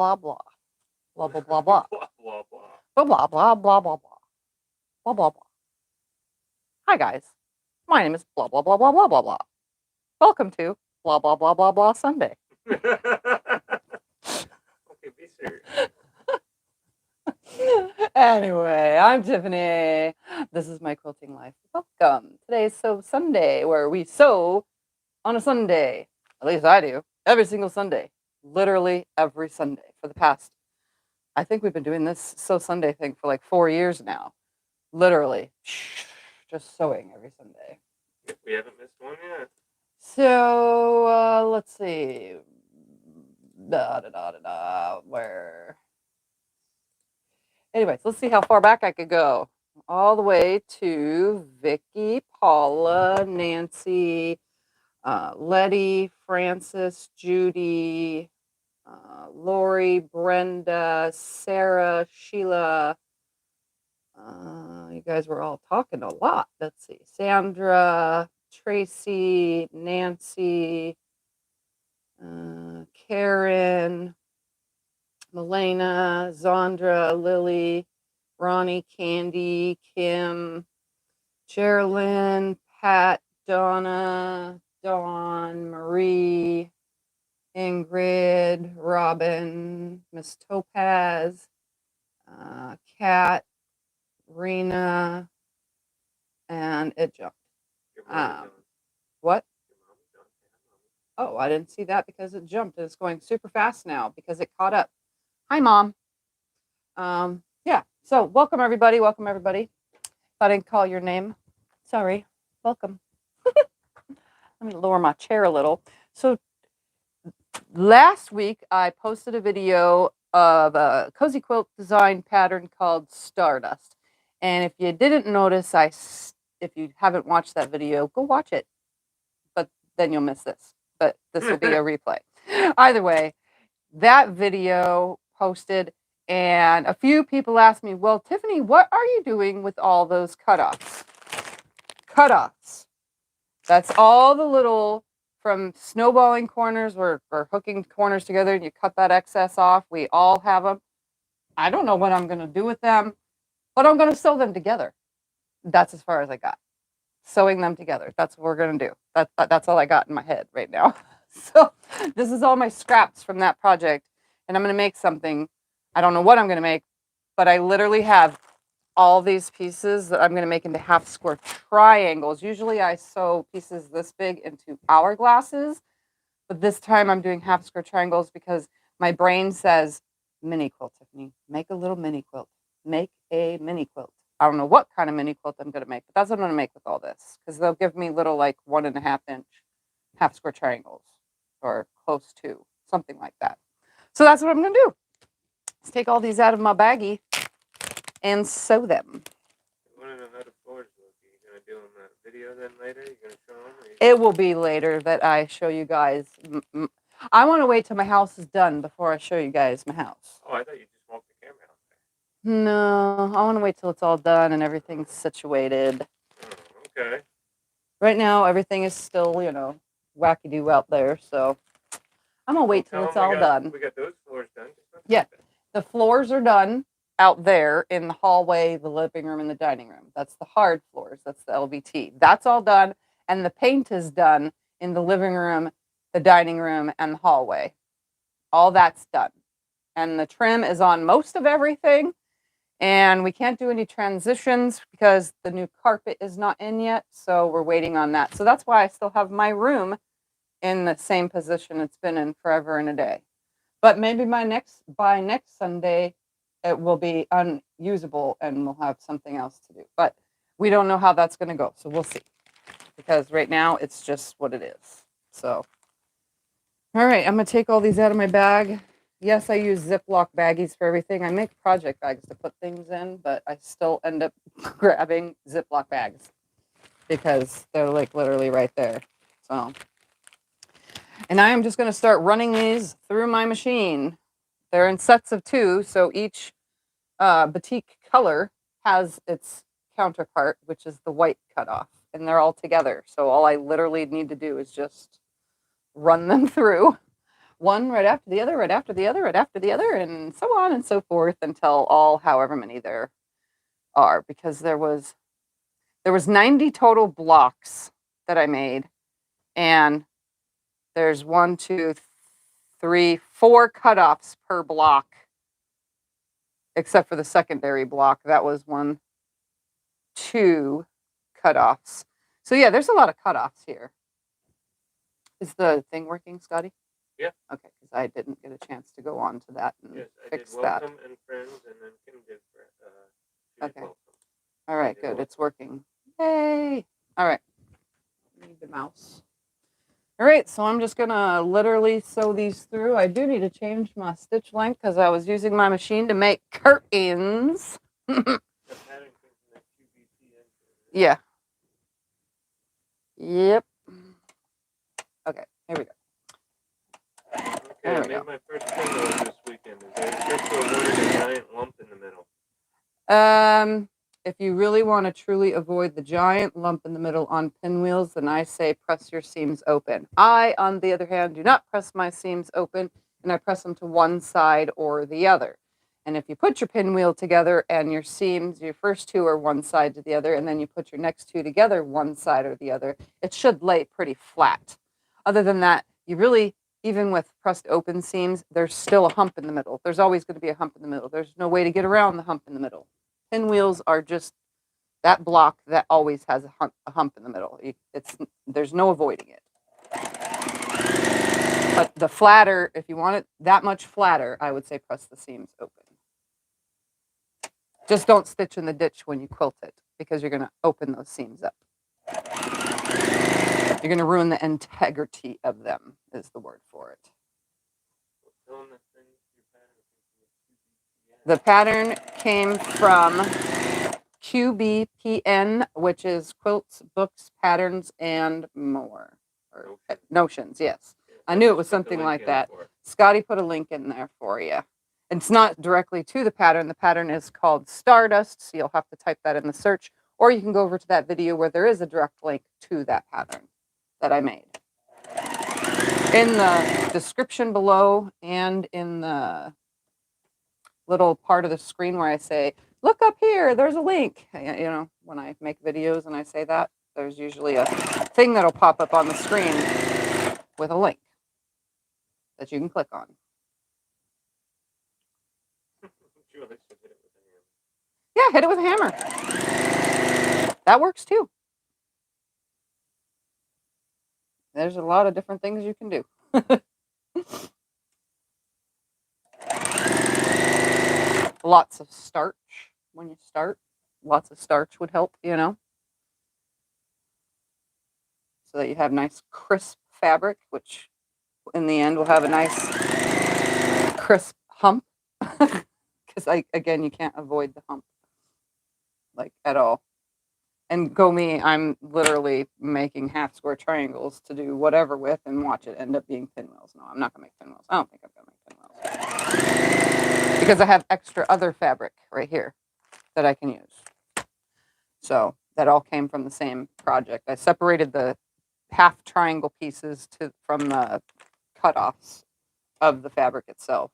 blah blah blah blah blah blah Blah, blah, blah. blah blah blah blah blah blah blah blah blah. Hi guys, my name is blah blah blah blah blah blah blah. Welcome to blah blah blah blah blah Sunday. Okay, be serious. Anyway, I'm Tiffany. This is my quilting life. Welcome. Today's Sew Sunday, where we sew on a Sunday. At least I do. Every single Sunday. Literally every Sunday for the past, I think we've been doing this Sew Sunday thing for like 4 years now. Literally. Just sewing every Sunday. We haven't missed one yet. So, let's see. Where? Anyways, let's see how far back I could go. All the way to Vicky, Paula, Nancy, Letty, Frances, Judy, Lori, Brenda, Sarah, Sheila. You guys were all talking a lot. Let's see. Sandra, Tracy, Nancy, Karen, Milena, Zandra, Lily, Ronnie, Candy, Kim, Sherilyn, Pat, Donna, Dawn, Marie, Ingrid, Robin, Miss Topaz, Kat, Rena, and it jumped. What? Oh, I didn't see that because it jumped. It's going super fast now because it caught up. Hi, Mom. Yeah, so welcome everybody. Welcome everybody. If I didn't call your name, sorry. Welcome. Let me lower my chair a little. So last week I posted a video of a cozy quilt design pattern called Stardust. And if you didn't notice, if you haven't watched that video, go watch it. But then you'll miss this. But this will be a replay. Either way, that video posted, and a few people asked me, well, Tiffany, what are you doing with all those cutoffs? Cutoffs. That's all the little, from snowballing corners or hooking corners together, and you cut that excess off. We all have them. I don't know what I'm going to do with them, but I'm going to sew them together. That's as far as I got. Sewing them together. That's what we're going to do. That's all I got in my head right now. So this is all my scraps from that project, and I'm going to make something. I don't know what I'm going to make, but I literally have all these pieces that I'm going to make into half square triangles. Usually I sew pieces this big into hourglasses, but this time I'm doing half square triangles because my brain says, mini quilt, Tiffany, make a little mini quilt. Make a mini quilt. I don't know what kind of mini quilt I'm going to make, but that's what I'm going to make with all this, because they'll give me little like 1.5 inch half square triangles, or close to, something like that. So that's what I'm going to do. Let's take all these out of my baggie and sew them. I want to know how the floors look. Are you going to do them in a video then later? Are you going to show them? It will be later that I show you guys. I want to wait till my house is done before I show you guys my house. Oh, I thought you just walked the camera out there. No, I want to wait till it's all done and everything's situated. Oh, okay. Right now, everything is still, wacky-doo out there, so I'm going to wait till it's all done. We got those floors done. Yeah, the floors are done out there in the hallway, the living room, and the dining room. That's the hard floors. That's the LVT. That's all done, and the paint is done in the living room, the dining room, and the hallway. All that's done. And the trim is on most of everything, and we can't do any transitions because the new carpet is not in yet, so we're waiting on that. So that's why I still have my room in the same position it's been in forever and a day. But maybe by next Sunday, it will be unusable and we'll have something else to do. But we don't know how that's going to go, so we'll see. Because right now, it's just what it is. So, all right, I'm going to take all these out of my bag. Yes, I use Ziploc baggies for everything. I make project bags to put things in, but I still end up grabbing Ziploc bags because they're like literally right there. So, and I am just going to start running these through my machine. They're in sets of 2, so each batik color has its counterpart, which is the white cutoff, and they're all together. So all I literally need to do is just run them through one right after the other, right after the other, right after the other, and so on and so forth until all however many there are, because there was 90 total blocks that I made, and there's 1, 2, 3, 4 cutoffs per block, except for the secondary block. That was 1, 2 cutoffs. So yeah, there's a lot of cutoffs here. Is the thing working, Scotty? Yeah. Okay, because I didn't get a chance to go on to that and Yes, I fix did that. welcome and friends, and then Kim did Okay. welcome. All right, good. It's working. Yay! All right. Need the mouse. All right, so I'm just gonna literally sew these through. I do need to change my stitch length because I was using my machine to make curtains. The pattern came from that QBPN. Yeah. Yep. Okay, here we go. Okay, There I we go. made my first pinwheel this weekend. Is there a trick to avoiding a giant lump in the middle? If you really want to truly avoid the giant lump in the middle on pinwheels, then I say press your seams open. I, on the other hand, do not press my seams open, and I press them to one side or the other. And if you put your pinwheel together and your seams, your first 2 are one side to the other, and then you put your next 2 together one side or the other, it should lay pretty flat. Other than that, you really, even with pressed open seams, there's still a hump in the middle. There's always going to be a hump in the middle. There's no way to get around the hump in the middle. Pinwheels are just that block that always has a hump in the middle. There's no avoiding it. But the flatter, if you want it that much flatter, I would say press the seams open. Just don't stitch in the ditch when you quilt it, because you're going to open those seams up. You're going to ruin the integrity of them, is the word for it. The pattern came from QBPN, which is Quilts, Books, Patterns, and More. Or Notions, yes. I knew it was something like that. Scotty put a link in there for you. It's not directly to the pattern. The pattern is called Stardust, so you'll have to type that in the search, or you can go over to that video where there is a direct link to that pattern that I made. In the description below and in the little part of the screen where I say, look up here, there's a link. You know, when I make videos and I say that, there's usually a thing that'll pop up on the screen with a link that you can click on. Yeah, hit it with a hammer. That works too. There's a lot of different things you can do. Lots of starch when you start. Lots of starch would help, you know, so that you have nice crisp fabric, which in the end will have a nice crisp hump. Because again, you can't avoid the hump, like, at all. And go me, I'm literally making half square triangles to do whatever with and watch it end up being pinwheels. No, I'm not going to make pinwheels. I don't think I'm going to make pinwheels. Because I have extra other fabric right here that I can use. So that all came from the same project. I separated the half triangle pieces from the cutoffs of the fabric itself.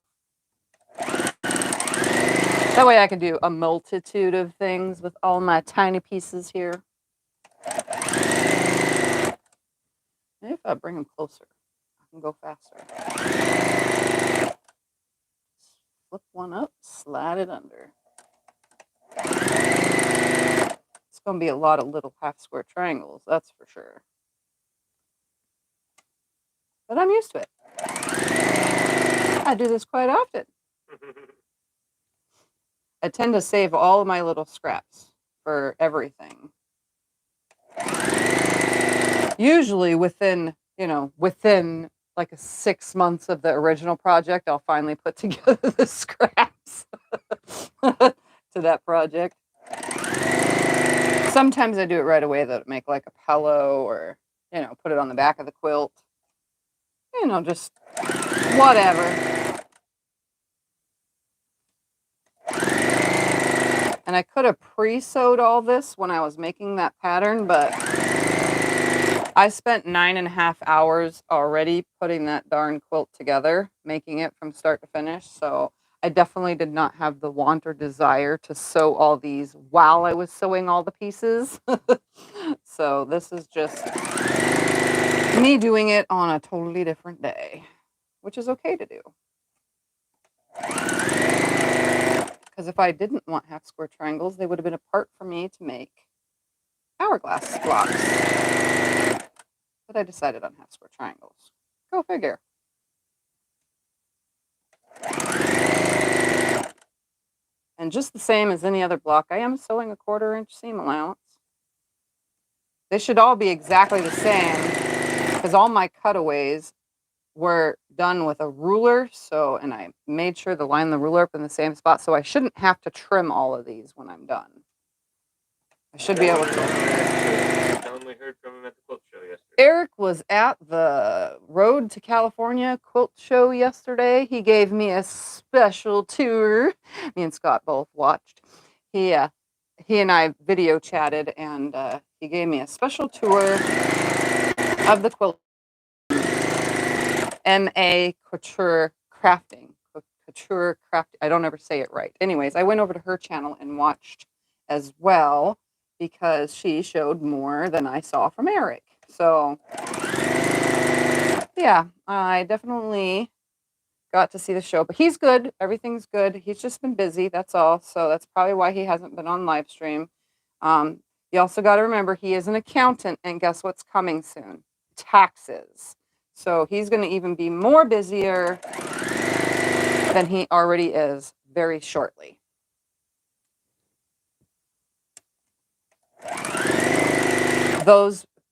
That way I can do a multitude of things with all my tiny pieces here. Maybe if I bring them closer, I can go faster. Flip one up, slide it under. It's going to be a lot of little half square triangles, that's for sure. But I'm used to it. I do this quite often. I tend to save all of my little scraps for everything. Usually within like 6 months of the original project, I'll finally put together the scraps to that project. Sometimes I do it right away, that make like a pillow, or, put it on the back of the quilt. Just whatever. And I could have pre-sewed all this when I was making that pattern, but I spent 9.5 hours already putting that darn quilt together, making it from start to finish. So I definitely did not have the want or desire to sew all these while I was sewing all the pieces. So this is just me doing it on a totally different day, which is okay to do. Because if I didn't want half square triangles, they would have been a part for me to make hourglass blocks. But I decided on half square triangles. Go figure. And just the same as any other block, I am sewing a 1/4 inch seam allowance. They should all be exactly the same because all my cutaways were done with a ruler. So, and I made sure to line the ruler up in the same spot. So I shouldn't have to trim all of these when I'm done. I should be able to. Tell him we heard from him at the quilt show yesterday. Eric was at the Road to California quilt show yesterday. He gave me a special tour. Me and Scott both watched. He and I video chatted, and he gave me a special tour of the quilt. M.A. Couture Crafting. Couture Crafting. I don't ever say it right. Anyways, I went over to her channel and watched as well because she showed more than I saw from Eric. So, yeah, I definitely got to see the show. But he's good. Everything's good. He's just been busy. That's all. So that's probably why he hasn't been on live stream. You also got to remember he is an accountant, and guess what's coming soon? Taxes. So he's going to even be more busier than he already is very shortly.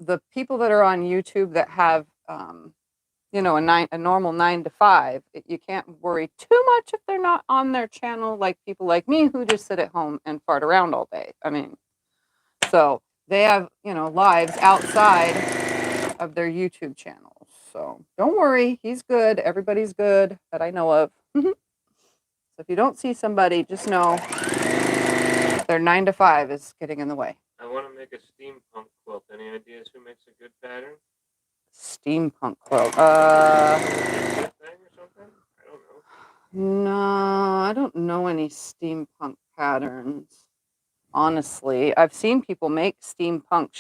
The people that are on YouTube that have, you know, a normal 9 to 5, you can't worry too much if they're not on their channel like people like me who just sit at home and fart around all day. I mean, so they have, you know, lives outside of their YouTube channels. So don't worry, he's good. Everybody's good that I know of. So if you don't see somebody, just know their 9 to 5 is getting in the way. I want to make a steampunk quilt. Any ideas who makes a good pattern? Steampunk quilt. No, I don't know any steampunk patterns. Honestly, I've seen people make steampunk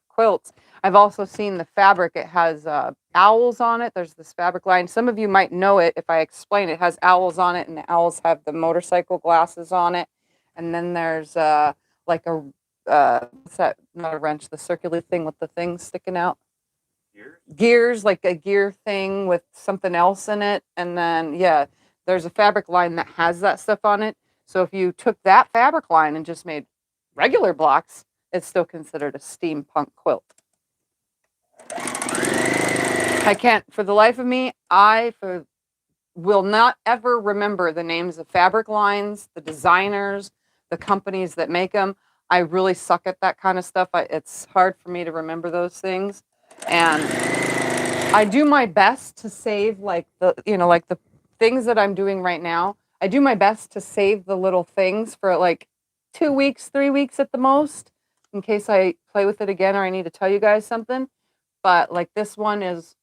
quilts. I've also seen the fabric. It has owls on it. There's this fabric line. Some of you might know it if I explain it. It has owls on it, and the owls have the motorcycle glasses on it. And then there's like a what's that? Not a wrench, the circular thing with the things sticking out. Gears, like a gear thing with something else in it. And then yeah, there's a fabric line that has that stuff on it. So if you took that fabric line and just made regular blocks, it's still considered a steampunk quilt. I can't, for the life of me, will not ever remember the names of fabric lines, the designers, the companies that make them. I really suck at that kind of stuff. It's hard for me to remember those things. And I do my best to save like the things that I'm doing right now. I do my best to save the little things for like 2 weeks, 3 weeks at the most, in case I play with it again or I need to tell you guys something. But like this one is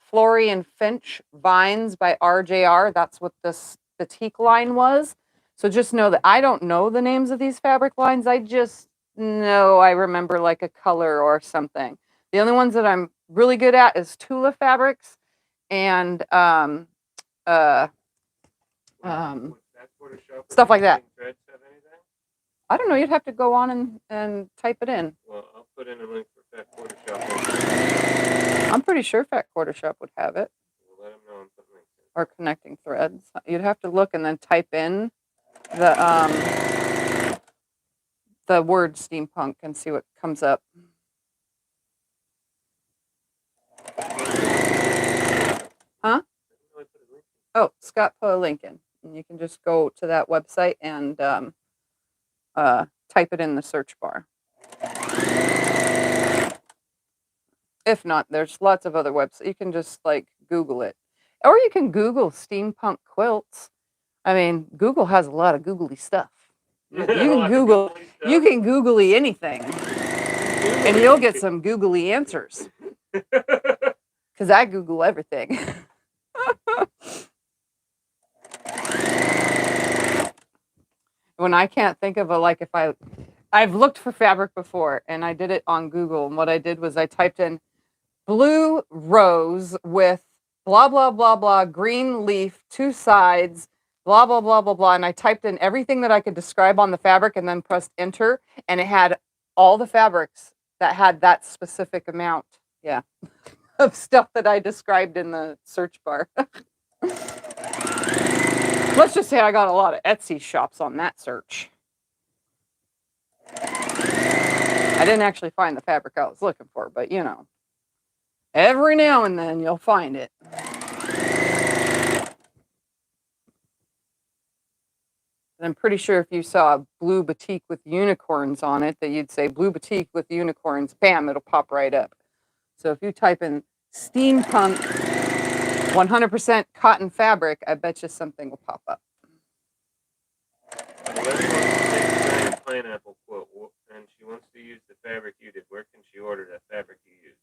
Flory and Finch Vines by RJR. That's what this batik line was. So just know that I don't know the names of these fabric lines. I just know I remember like a color or something. The only ones that I'm really good at is Tula fabrics and stuff like that. I don't know. You'd have to go on and type it in. Well, I'll put in a link for Fat Quarter Shop. I'm pretty sure Fat Quarter Shop would have it. We'll let them know and put links in. Or connecting threads. You'd have to look and then type in the word steampunk and see what comes up. Huh? Oh, Scott put a link in. And you can just go to that website and type it in the search bar. If not, there's lots of other websites. You can just like Google it. Or you can Google steampunk quilts. I mean, Google has a lot of googly stuff. You can Google anything. And you'll get some googly answers. Because I Google everything. When I can't think of I've looked for fabric before and I did it on Google. And what I did was I typed in blue rose with blah, blah, blah, blah, green leaf, 2 sides, blah, blah, blah, blah, blah. And I typed in everything that I could describe on the fabric and then pressed enter. And it had all the fabrics that had that specific amount. Yeah. Of stuff that I described in the search bar. Let's just say I got a lot of Etsy shops on that search. I didn't actually find the fabric I was looking for, but you know, every now and then you'll find it. And I'm pretty sure if you saw a blue batik with unicorns on it, that you'd say blue batik with unicorns, bam, it'll pop right up. So if you type in steampunk 100% cotton fabric, I bet you something will pop up. The lady wants to make a giant pineapple quilt, and she wants to use the fabric you did. Where can she order that fabric you used?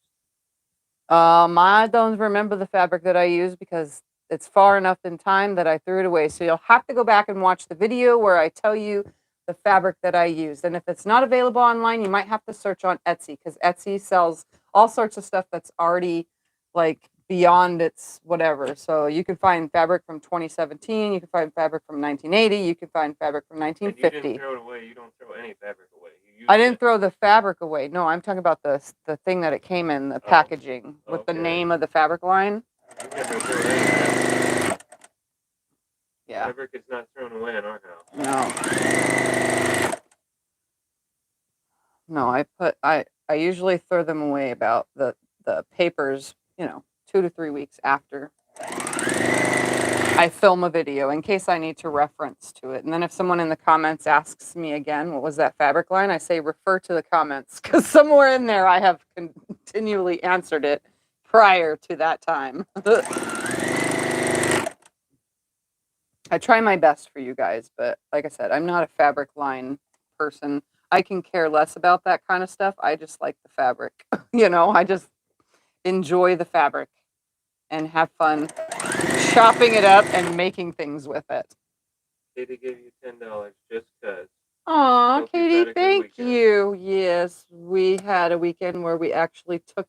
I don't remember the fabric that I used because it's far enough in time that I threw it away. So you'll have to go back and watch the video where I tell you the fabric that I used. And if it's not available online, you might have to search on Etsy because Etsy sells all sorts of stuff that's already like beyond its whatever. So you can find fabric from 2017, you can find fabric from 1980, you can find fabric from 1950. And you didn't throw it away. You don't throw any fabric away. I didn't throw the fabric away. No, I'm talking about the thing that it came in, the packaging with the name of the fabric line. You never throw any fabric. Yeah. Fabric is not thrown away in our house. No, I usually throw them away about the papers, you know, 2 to 3 weeks after I film a video in case I need to reference to it. And then if someone in the comments asks me again, what was that fabric line? I say, refer to the comments because somewhere in there I have continually answered it prior to that time. I try my best for you guys, but like I said, I'm not a fabric line person. I can care less about that kind of stuff. I just like the fabric. You know, I just enjoy the fabric and have fun chopping it up and making things with it. Katie gave you $10 just because. Aw, Katie, thank you. Yes, we had a weekend where we actually took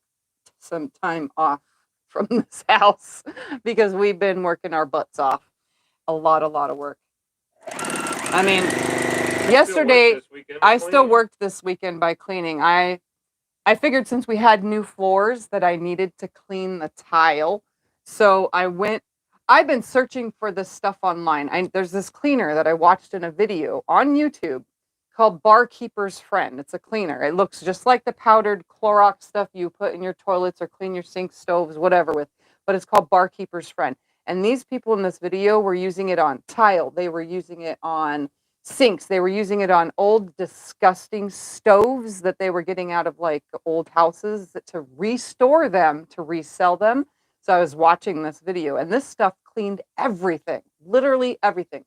some time off from this house because we've been working our butts off. A lot of work. I mean, yesterday, I still worked this weekend by cleaning. I figured since we had new floors that I needed to clean the tile. So I've been searching for this stuff online. There's this cleaner that I watched in a video on YouTube called Barkeeper's Friend. It's a cleaner. It looks just like the powdered Clorox stuff you put in your toilets or clean your sink, stoves, whatever with, but it's called Barkeeper's Friend. And these people in this video were using it on tile. They were using it on sinks. They were using it on old, disgusting stoves that they were getting out of like old houses to restore them, to resell them. So I was watching this video and this stuff cleaned everything, literally everything.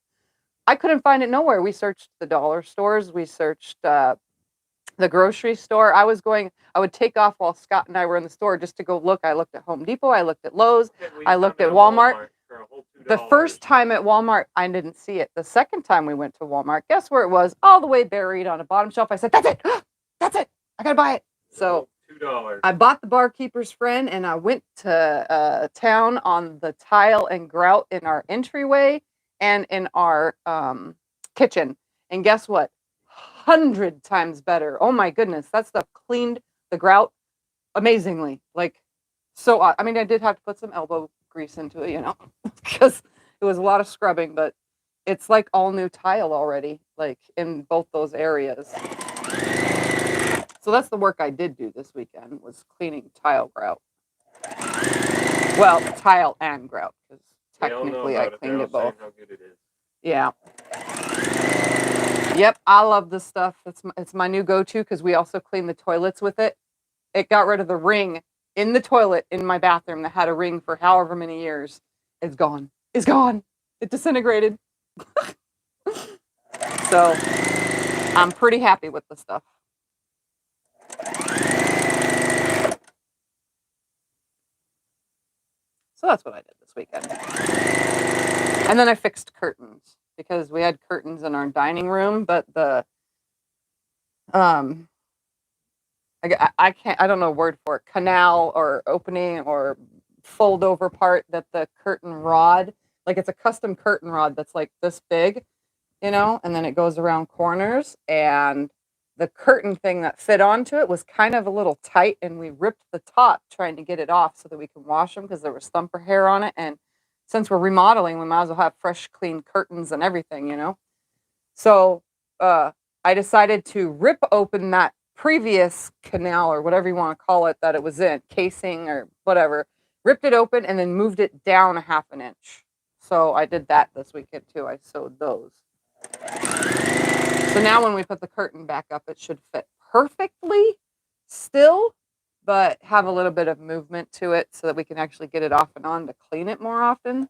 I couldn't find it nowhere. We searched the dollar stores. We searched the grocery store. I would take off while Scott and I were in the store just to go look. I looked at Home Depot. I looked at Lowe's. I looked at Walmart. The first time at Walmart, I didn't see it. The second time we went to Walmart, guess where it was? All the way buried on a bottom shelf. I said, that's it. That's it. I got to buy it. So $2. I bought the Barkeeper's Friend and I went to town on the tile and grout in our entryway and in our kitchen. And guess what? 100 times better. Oh my goodness. That stuff cleaned the grout amazingly. Like, so, I mean, I did have to put some elbow grease into it, you know, because it was a lot of scrubbing, but it's like all new tile already, like in both those areas. So that's the work I did do this weekend, was cleaning tile grout. Well, tile and grout, because technically I cleaned it both. How good it is. Yeah. Yep, I love this stuff. It's my new go-to because we also clean the toilets with it. It got rid of the ring in the toilet in my bathroom that had a ring for however many years. It's gone. It's gone. It disintegrated. So I'm pretty happy with the stuff. So that's what I did this weekend. And then I fixed curtains because we had curtains in our dining room, but the I can't, I don't know a word for it, canal or opening or fold over part that the curtain rod, like it's a custom curtain rod that's like this big, you know, and then it goes around corners, and the curtain thing that fit onto it was kind of a little tight, and we ripped the top trying to get it off so that we can wash them because there was thumper hair on it. And since we're remodeling, we might as well have fresh, clean curtains and everything, you know? So I decided to rip open that previous canal or whatever you want to call it that it was in, casing or whatever, ripped it open and then moved it down a half an inch. So I did that this weekend too. I sewed those. So now when we put the curtain back up, it should fit perfectly still, but have a little bit of movement to it so that we can actually get it off and on to clean it more often.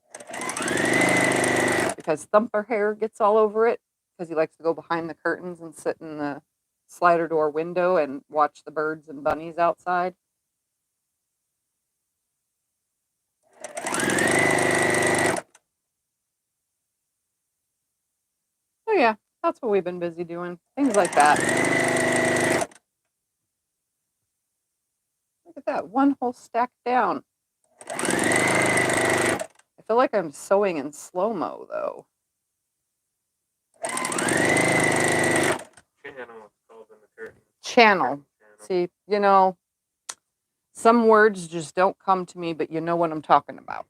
Because thumper hair gets all over it because he likes to go behind the curtains and sit in the slider door window and watch the birds and bunnies outside. Oh yeah, that's what we've been busy doing. Things like that. Look at that, one whole stack down. I feel like I'm sewing in slow-mo though. Channel. See, you know, some words just don't come to me, but you know what I'm talking about.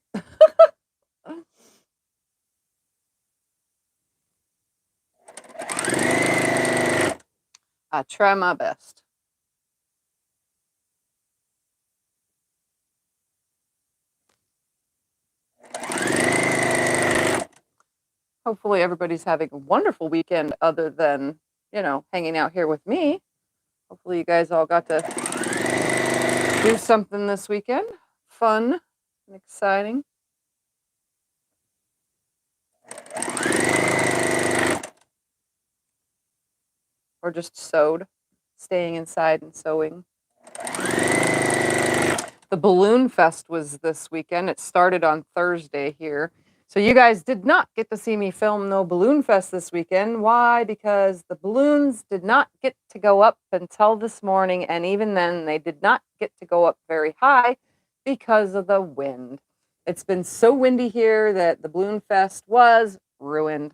I try my best. Hopefully everybody's having a wonderful weekend other than, you know, hanging out here with me. Hopefully you guys all got to do something this weekend. Fun and exciting. Or just sewed, staying inside and sewing. The Balloon Fest was this weekend. It started on Thursday here. So you guys did not get to see me film no Balloon Fest this weekend. Why? Because the balloons did not get to go up until this morning, and even then they did not get to go up very high because of the wind. It's been so windy here that the Balloon Fest was ruined.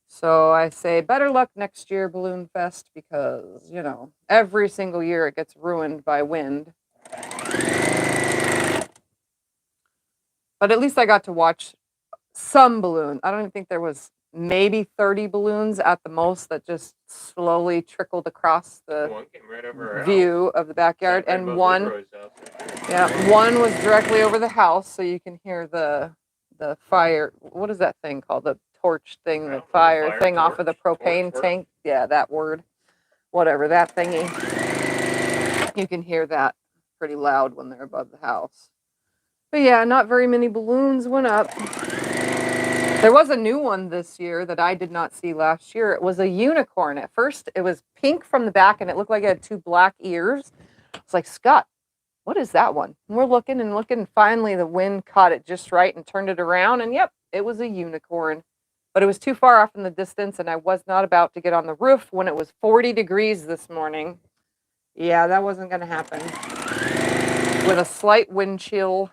So I say better luck next year, Balloon Fest, because, you know, every single year it gets ruined by wind. But at least I got to watch some balloon. I don't even think there was maybe 30 balloons at the most that just slowly trickled across the view of the backyard. And one was directly over the house, so you can hear the fire. What is that thing called? The torch thing, the fire thing off of the propane tank. Yeah, that word. Whatever, that thingy. You can hear that pretty loud when they're above the house. But yeah, not very many balloons went up. There was a new one this year that I did not see last year. It was a unicorn. At first, it was pink from the back, and it looked like it had two black ears. It's like, Scott, what is that one? And we're looking and looking, and finally the wind caught it just right and turned it around, and yep, it was a unicorn. But it was too far off in the distance, and I was not about to get on the roof when it was 40 degrees this morning. Yeah, that wasn't going to happen. With a slight wind chill.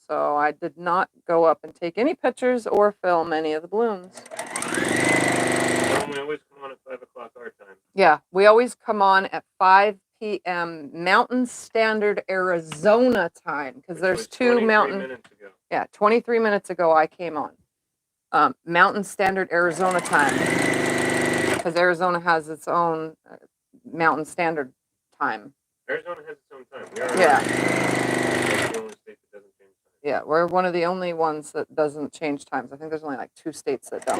So I did not go up and take any pictures or film any of the balloons. We always come on at 5 o'clock our time. Yeah, we always come on at 5 p.m. Mountain Standard Arizona time, because there's two mountain. 23 minutes ago. Yeah, 23 minutes ago I came on. Mountain Standard Arizona time, because Arizona has its own Mountain Standard time. Arizona has its own time. The only state that doesn't change time. Yeah, we're one of the only ones that doesn't change times. I think there's only like 2 states that don't.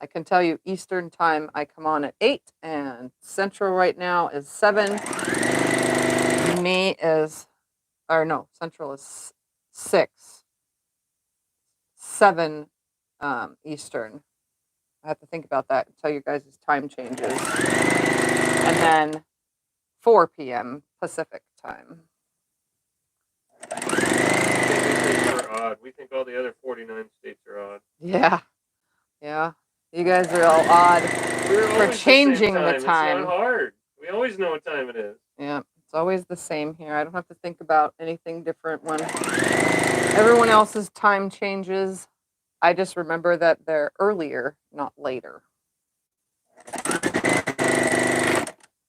I can tell you Eastern time I come on at 8, and Central right now is 7. Central is 6. 7 Eastern. I have to think about that until you guys' time changes. And then 4 p.m. Pacific time. We're odd. We think all the other 49 states are odd. Yeah. Yeah. You guys are all odd for changing the time. It's not hard. We always know what time it is. Yeah. It's always the same here. I don't have to think about anything different when everyone else's time changes. I just remember that they're earlier, not later.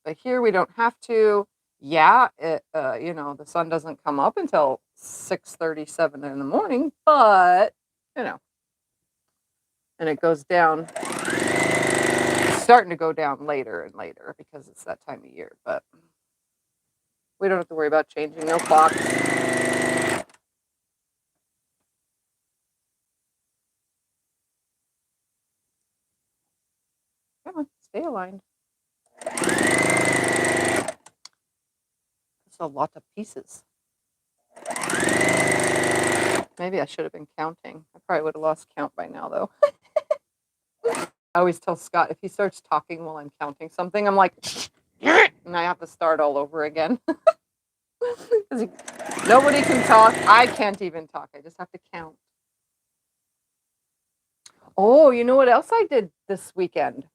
But here we don't have to. Yeah, the sun doesn't come up until 6:37 in the morning, but, and it goes down. It's starting to go down later and later because it's that time of year, but we don't have to worry about changing no clocks. Come on, stay aligned. That's a lot of pieces. Maybe I should have been counting. I probably would have lost count by now, though. I always tell Scott if he starts talking while I'm counting something, I'm like, and I have to start all over again. Because nobody can talk. I can't even talk. I just have to count. Oh, you know what else I did this weekend?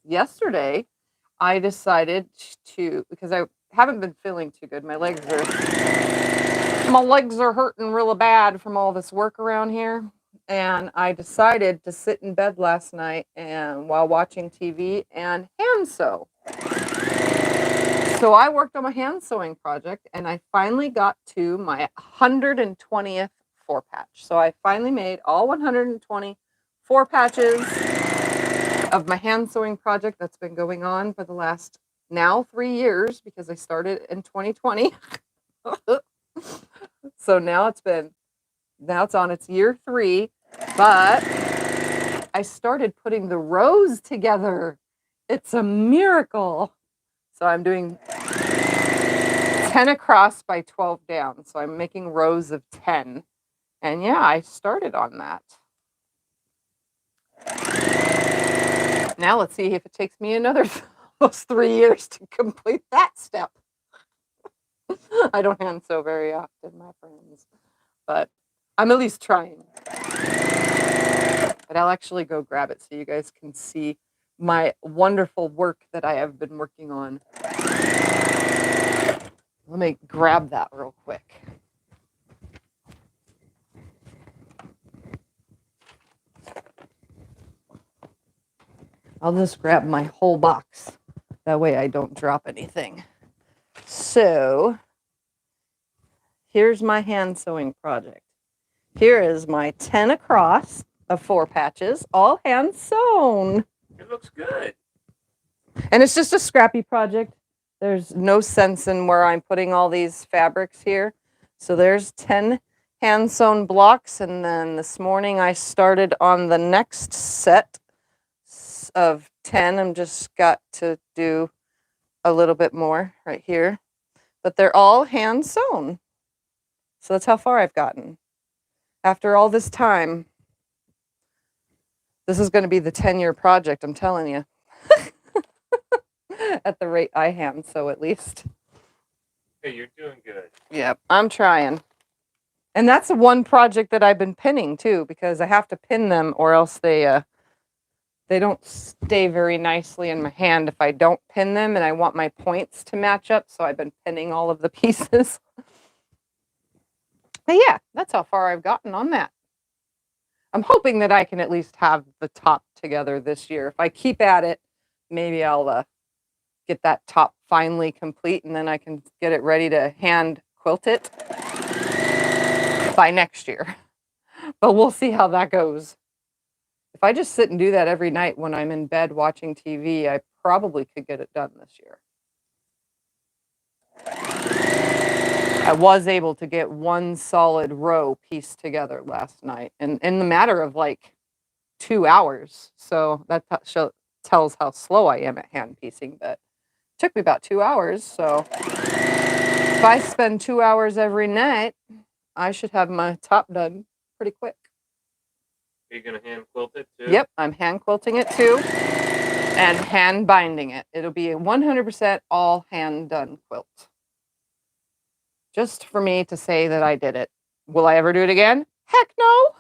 Yesterday, I decided to, because I haven't been feeling too good. My legs are hurting really bad from all this work around here. And I decided to sit in bed last night and while watching TV and hand sew. So I worked on my hand sewing project and I finally got to my 120th 4-patch. So I finally made all 120 4-patches of my hand sewing project that's been going on for the last now 3 years because I started in 2020. So now it's on its year 3, but I started putting the rows together. It's a miracle. So I'm doing 10 across by 12 down. So I'm making rows of 10. And yeah, I started on that. Now let's see if it takes me another almost 3 years to complete that step. I don't hand sew very often, my friends, but I'm at least trying. But I'll actually go grab it so you guys can see my wonderful work that I have been working on. Let me grab that real quick. I'll just grab my whole box. That way I don't drop anything. So here's my hand sewing project. Here is my 10 across of 4 patches, all hand sewn. It looks good. And it's just a scrappy project. There's no sense in where I'm putting all these fabrics here. So there's 10 hand sewn blocks. And then this morning I started on the next set of 10. I'm just got to do a little bit more right here. But they're all hand sewn. So that's how far I've gotten. After all this time, this is going to be the 10-year project, I'm telling you. At the rate I hand sew, at least. Hey, you're doing good. Yep, I'm trying. And that's the one project that I've been pinning too, because I have to pin them or else they don't stay very nicely in my hand if I don't pin them, and I want my points to match up, so I've been pinning all of the pieces. But yeah, that's how far I've gotten on that. I'm hoping that I can at least have the top together this year. If I keep at it, maybe I'll get that top finally complete, and then I can get it ready to hand quilt it by next year. But we'll see how that goes. If I just sit and do that every night when I'm in bed watching TV, I probably could get it done this year. I was able to get one solid row pieced together last night, and in the matter of like 2 hours. So that tells how slow I am at hand piecing, but it took me about 2 hours. So if I spend 2 hours every night, I should have my top done pretty quick. Are you gonna hand quilt it too? Yep, I'm hand quilting it too and hand binding it. It'll be a 100% all hand done quilt. Just for me to say that I did it. Will I ever do it again? Heck no,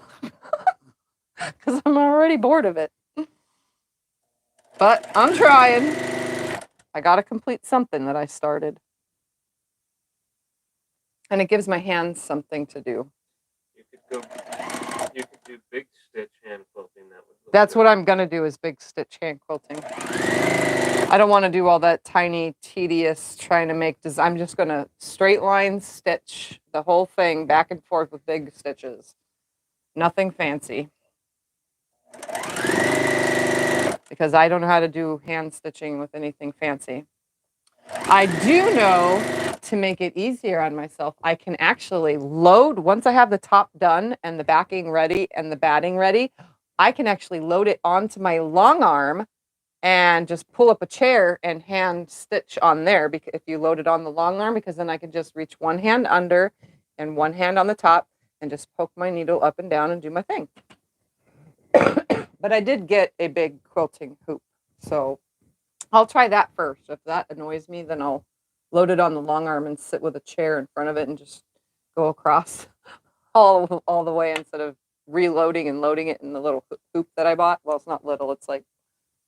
because I'm already bored of it. But I'm trying. I got to complete something that I started. And it gives my hands something to do. You could do big stitch hand quilting. That would look That's good. what I'm going to do is big stitch hand quilting. I don't want to do all that tiny, tedious trying to make design. I'm just going to straight line stitch the whole thing back and forth with big stitches. Nothing fancy. Because I don't know how to do hand stitching with anything fancy. I do know to make it easier on myself, I can actually load, once I have the top done and the backing ready and the batting ready, I can actually load it onto my long arm and just pull up a chair and hand stitch on there. Because if you load it on the long arm, because then I can just reach one hand under and one hand on the top and just poke my needle up and down and do my thing. But I did get a big quilting hoop, so I'll try that first. If that annoys me, then I'll load it on the long arm and sit with a chair in front of it and just go across all the way instead of reloading and loading it in the little hoop that I bought. Well, it's not little, it's like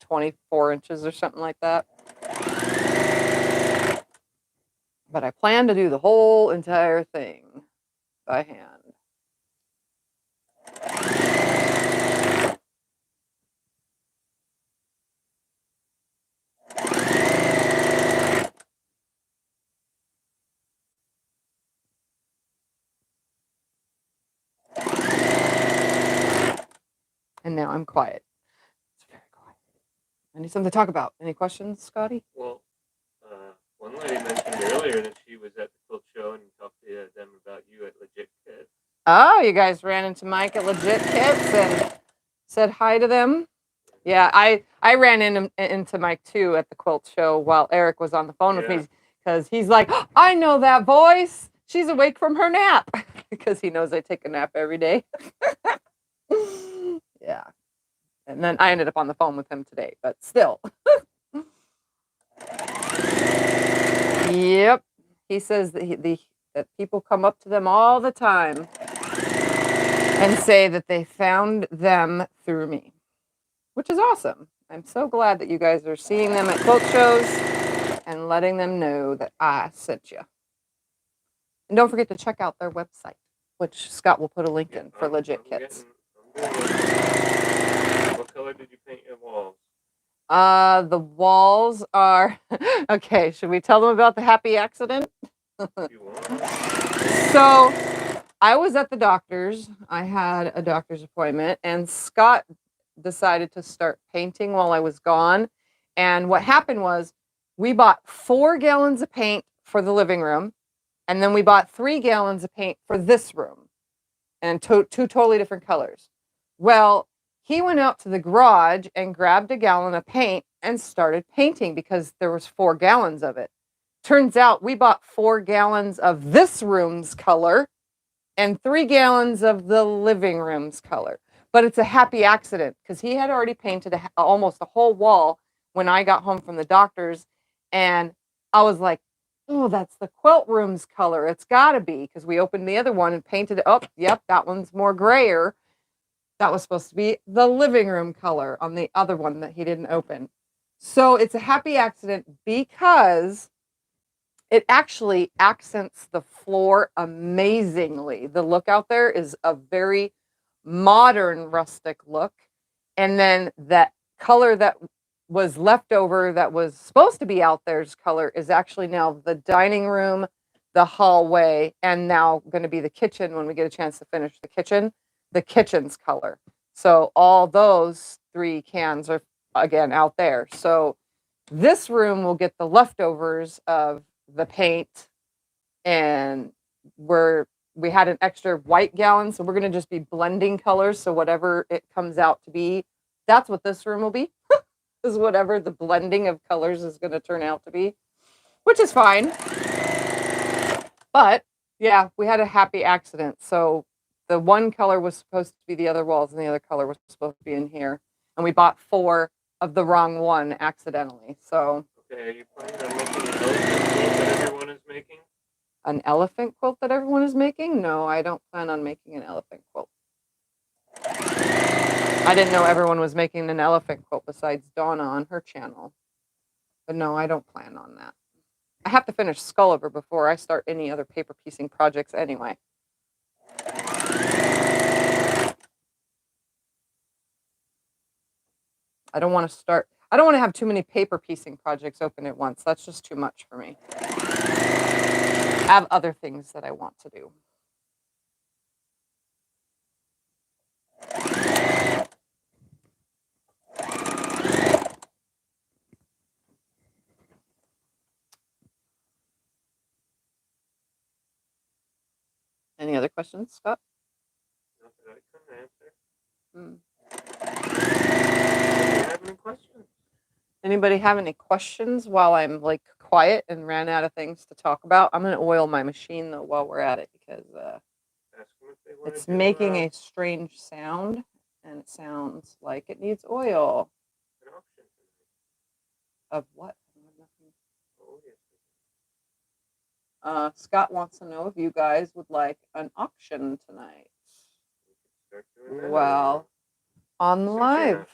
24 inches or something like that. But I plan to do the whole entire thing by hand. And now I'm quiet. It's very quiet. I need something to talk about. Any questions, Scotty? Well, one lady mentioned earlier that she was at the quilt show and talked to them about you at Legit Kits. Oh, you guys ran into Mike at Legit Kits and said hi to them. Yeah, I ran into Mike too at the quilt show while Eric was on the phone with me because he's like, oh, I know that voice. She's awake from her nap because he knows I take a nap every day. Yeah. And then I ended up on the phone with him today, but still. Yep. He says that that people come up to them all the time and say that they found them through me, which is awesome. I'm so glad that you guys are seeing them at quilt shows and letting them know that I sent you. And don't forget to check out their website, which Scott will put a link in for Legit Kits. What color did you paint your walls? The walls are okay. Should we tell them about the happy accident? So I was at the doctor's. I had a doctor's appointment, and Scott decided to start painting while I was gone. And what happened was we bought 4 gallons of paint for the living room, and then we bought 3 gallons of paint for this room, and two totally different colors. Well, he went out to the garage and grabbed a gallon of paint and started painting because there was 4 gallons of it. Turns out we bought 4 gallons of this room's color and 3 gallons of the living room's color. But it's a happy accident because he had already painted almost a whole wall when I got home from the doctor's. And I was like, oh, that's the quilt room's color. It's got to be, because we opened the other one and painted it. Oh, yep, that one's more grayer. That was supposed to be the living room color on the other one that he didn't open. So it's a happy accident because it actually accents the floor amazingly. The look out there is a very modern rustic look. And then that color that was left over that was supposed to be out there's color is actually now the dining room, the hallway, and now going to be the kitchen when we get a chance to finish the kitchen. The kitchen's color. So all those 3 cans are again out there. So this room will get the leftovers of the paint, and we had an extra white gallon, so we're going to just be blending colors. So whatever it comes out to be, that's what this room will be. Is whatever the blending of colors is going to turn out to be, which is fine. But yeah, we had a happy accident. So the one color was supposed to be the other walls and the other color was supposed to be in here. And we bought 4 of the wrong one accidentally. So. Okay, are you planning on making an elephant quilt that everyone is making? An elephant quilt that everyone is making? No, I don't plan on making an elephant quilt. I didn't know everyone was making an elephant quilt besides Donna on her channel. But no, I don't plan on that. I have to finish Skullover before I start any other paper piecing projects anyway. I don't want to have too many paper piecing projects open at once. That's just too much for me. I have other things that I want to do. Any other questions, Scott? Not that I couldn't Hmm. answer. Do you have any questions? Anybody have any questions while I'm like quiet and ran out of things to talk about? I'm gonna oil my machine though while we're at it because it's making a strange sound and it sounds like it needs oil. An auction of what? Scott wants to know if you guys would like an auction tonight. Well, on the live.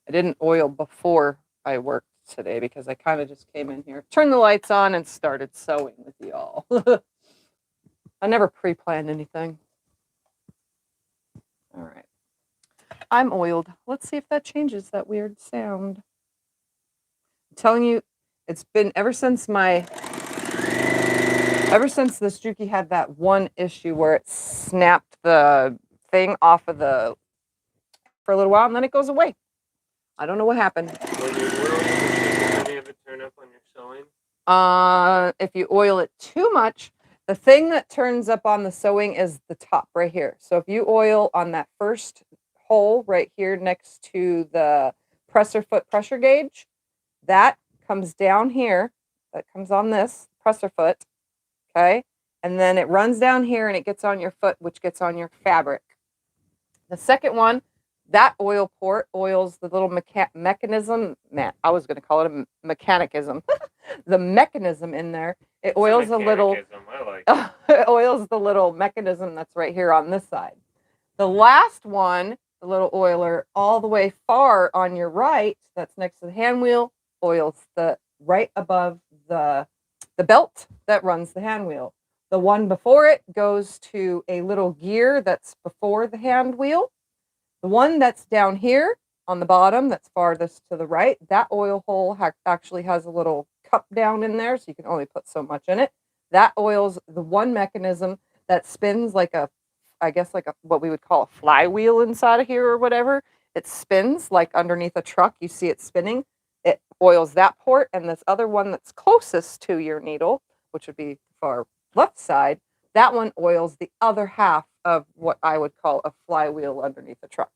I didn't oil before I worked today because I kind of just came in here, turned the lights on, and started sewing with y'all. I never pre-planned anything. All right. I'm oiled. Let's see if that changes that weird sound. I'm telling you, it's been ever since this Juki had that one issue where it snapped the thing off of the for a little while and then it goes away. I don't know what happened. When you oil does any of it turn up on your sewing? If you oil it too much, the thing that turns up on the sewing is the top right here. So if you oil on that first hole right here next to the presser foot pressure gauge, that comes down here. That comes on this presser foot. Okay. And then it runs down here and it gets on your foot, which gets on your fabric. The second one, that oil port oils the little mechanism. Man, I was going to call it a mechanicism. The mechanism in there. It oils a little. I like it oils the little mechanism that's right here on this side. The last one, the little oiler, all the way far on your right, that's next to the hand wheel, oils the right above the belt that runs the hand wheel. The one before it goes to a little gear that's before the hand wheel. The one that's down here on the bottom, that's farthest to the right, that oil hole actually has a little cup down in there, so you can only put so much in it. That oils the one mechanism that spins like what we would call a flywheel inside of here or whatever. It spins like underneath a truck. You see it spinning. It oils that port, and this other one that's closest to your needle, which would be far left side, that one oils the other half of what I would call a flywheel underneath a truck.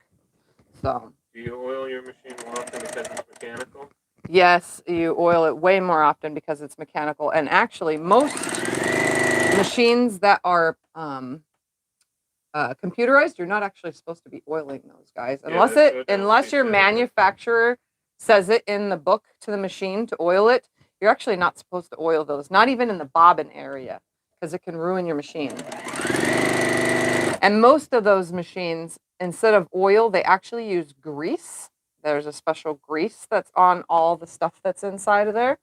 So. Do you oil your machine more often because it's mechanical? Yes, you oil it way more often because it's mechanical. And actually, most machines that are computerized, you're not actually supposed to be oiling those guys unless your manufacturer says it in the book to the machine to oil it. You're actually not supposed to oil those, not even in the bobbin area, because it can ruin your machine. And most of those machines, instead of oil, they actually use grease. There's a special grease that's on all the stuff that's inside of there.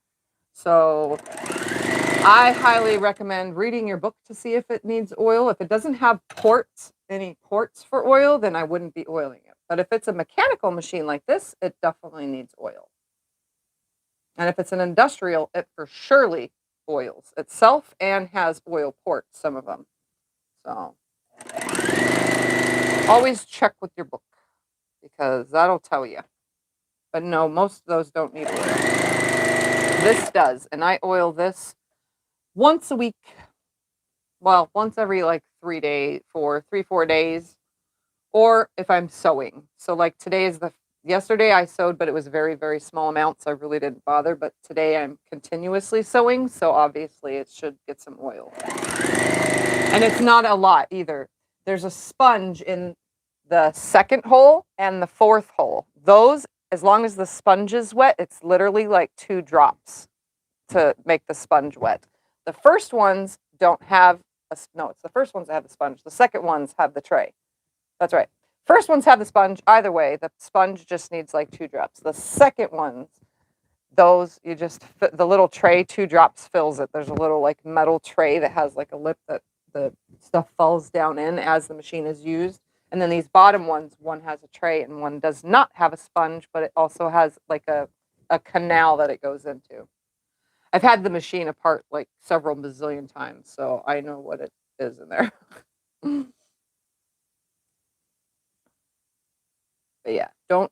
So I highly recommend reading your book to see if it needs oil. If it doesn't have any ports for oil, then I wouldn't be oiling it. But if it's a mechanical machine like this, it definitely needs oil. And if it's an industrial, it for surely oils itself and has oil ports, some of them. So always check with your book because that'll tell you. But no, most of those don't need oil. This does. And I oil this once a week. Well, once every like 3 days, 4 days. Or if I'm sewing. So like today is yesterday I sewed, but it was very, very small amounts. So I really didn't bother. But today I'm continuously sewing. So obviously it should get some oil. And it's not a lot either. There's a sponge in the second hole and the fourth hole. Those, as long as the sponge is wet, it's literally like 2 drops to make the sponge wet. The first ones don't have no, it's the first ones that have the sponge. The second ones have the tray. That's right. First ones have the sponge. Either way, the sponge just needs like 2 drops. The second ones, those you just the little tray, 2 drops fills it. There's a little like metal tray that has like a lip that the stuff falls down in as the machine is used. And then these bottom ones, one has a tray and one does not have a sponge, but it also has like a canal that it goes into. I've had the machine apart like several bazillion times, so I know what it is in there. But yeah, don't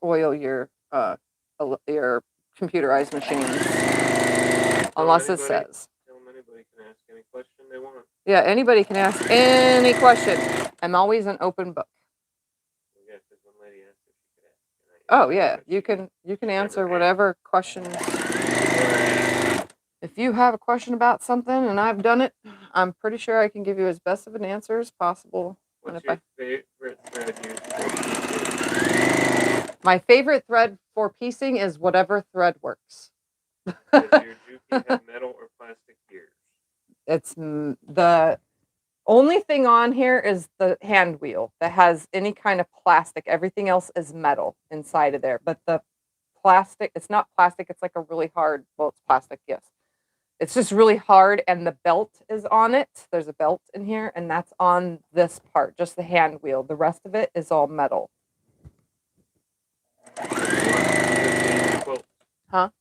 oil your computerized machines unless it says. Anybody can ask any question they want. Yeah, anybody can ask any question. I'm always an open book. Yeah, because one lady asked if she could ask. Oh yeah, you can answer whatever question. If you have a question about something and I've done it, I'm pretty sure I can give you as best of an answer as possible. What's your favorite thread used for piecing? My favorite thread for piecing is whatever thread works. Does your Juki have metal or plastic gears? It's the only thing on here is the hand wheel that has any kind of plastic. Everything else is metal inside of there. But the plastic, it's not plastic. It's like a really hard, well, it's plastic, yes. It's just really hard, and the belt is on it. There's a belt in here, and that's on this part, just the hand wheel. The rest of it is all metal. Huh? Have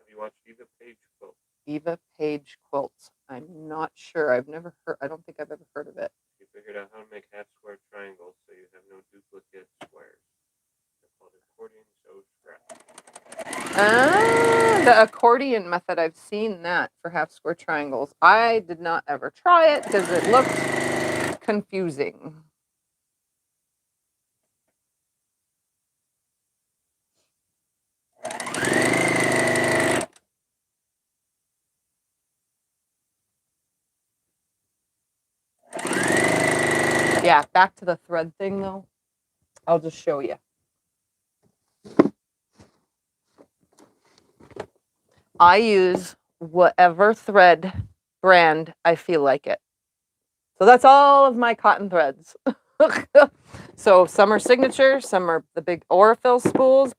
you watched Eva Page Quilt? Eva Page Quilts. I'm not sure. I've never heard. I don't think I've ever heard of it. She figured out how to make half square triangles so you have no duplicate squares. They're called accordion sew scraps. The accordion method. I've seen that for half square triangles. I did not ever try it because it looked confusing. Yeah, back to the thread thing though. I'll just show you. I use whatever thread brand I feel like it. So that's all of my cotton threads. So some are signature, some are the big Aurifil spools,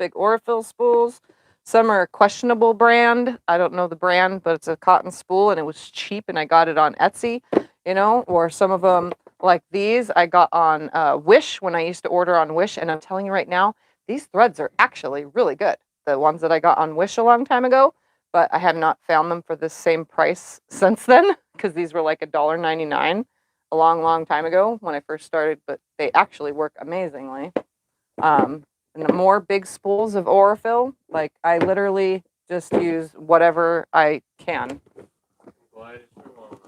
some are questionable brand. I don't know the brand, but it's a cotton spool and it was cheap and I got it on Etsy, you know, or some of them like these I got on Wish when I used to order on Wish. And I'm telling you right now, these threads are actually really good. The ones that I got on Wish a long time ago, but I have not found them for the same price since then because these were like $1.99 a long, long time ago when I first started, but they actually work amazingly. And the more big spools of Aurifil, like I literally just use whatever I can.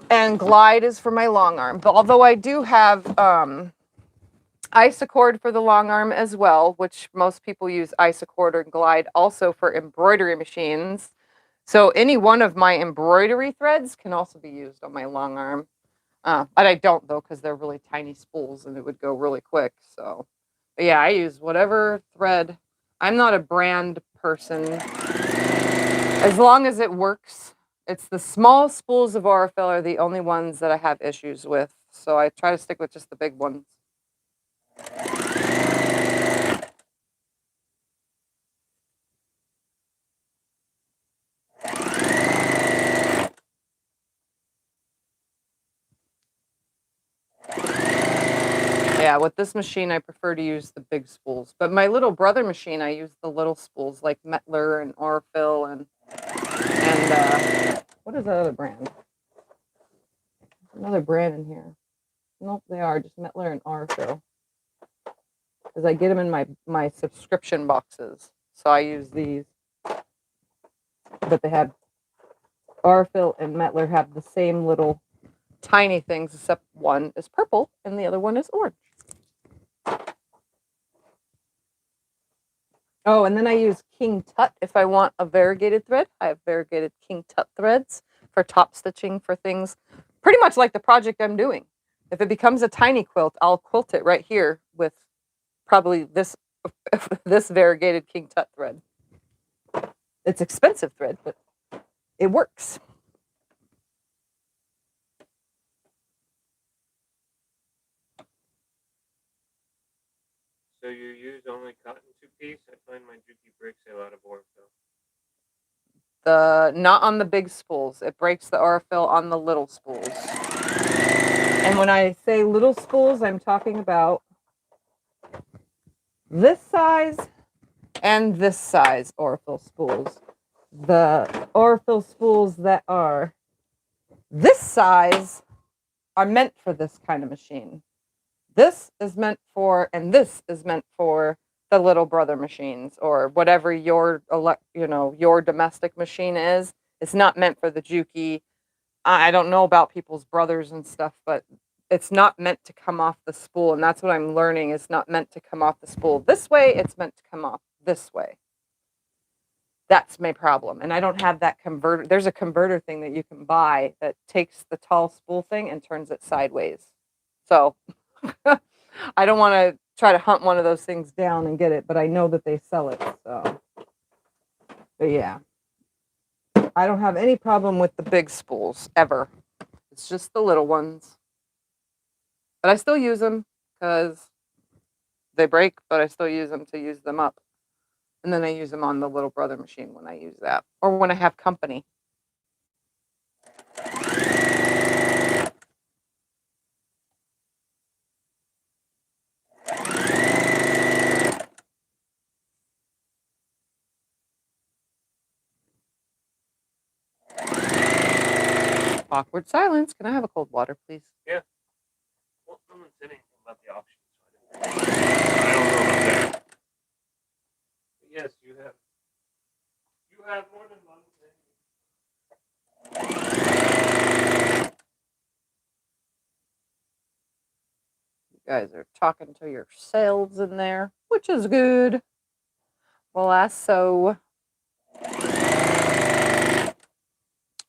And Glide is for my long arm. But although I do have Isacord for the long arm as well, which most people use Isacord or Glide also for embroidery machines. So any one of my embroidery threads can also be used on my long arm. But I don't though, because they're really tiny spools and it would go really quick. So, but yeah, I use whatever thread. I'm not a brand person. As long as it works. It's the small spools of Aurifil are the only ones that I have issues with. So I try to stick with just the big ones. Yeah, with this machine, I prefer to use the big spools. But my little brother machine, I use the little spools like Metler and Aurifil and what is that other brand? Another brand in here. Nope, they are just Metler and Aurifil. Because I get them in my subscription boxes. So I use these. But they have Aurifil and Metler have the same little tiny things, except one is purple and the other one is orange. Oh, and then I use King Tut if I want a variegated thread. I have variegated King Tut threads for top stitching for things pretty much like the project I'm doing. If it becomes a tiny quilt, I'll quilt it right here with probably this this variegated King Tut thread. It's expensive thread, but it works. So you use only cotton two-piece? I find my Juki breaks a lot of Orphill. Not on the big spools. It breaks the Orphill on the little spools. And when I say little spools, I'm talking about this size and this size Orphill spools. The Orphill spools that are this size are meant for this kind of machine. This is meant for, and this is meant for the little brother machines or whatever your, your domestic machine is. It's not meant for the Juki. I don't know about people's brothers and stuff, but it's not meant to come off the spool. And that's what I'm learning. It's not meant to come off the spool this way. It's meant to come off this way. That's my problem. And I don't have that converter. There's a converter thing that you can buy that takes the tall spool thing and turns it sideways. So I don't want to try to hunt one of those things down and get it, but I know that they sell it. So, but yeah, I don't have any problem with the big spools ever. It's just the little ones. But I still use them because they break, but I still use them to use them up. And then I use them on the little brother machine when I use that or when I have company. Awkward silence. Can I have a cold water, please? Yeah. Well, someone said anything about the auction, so I don't know about that. But yes, you have more than one thing. You guys are talking to yourselves in there, which is good. Well, I sew.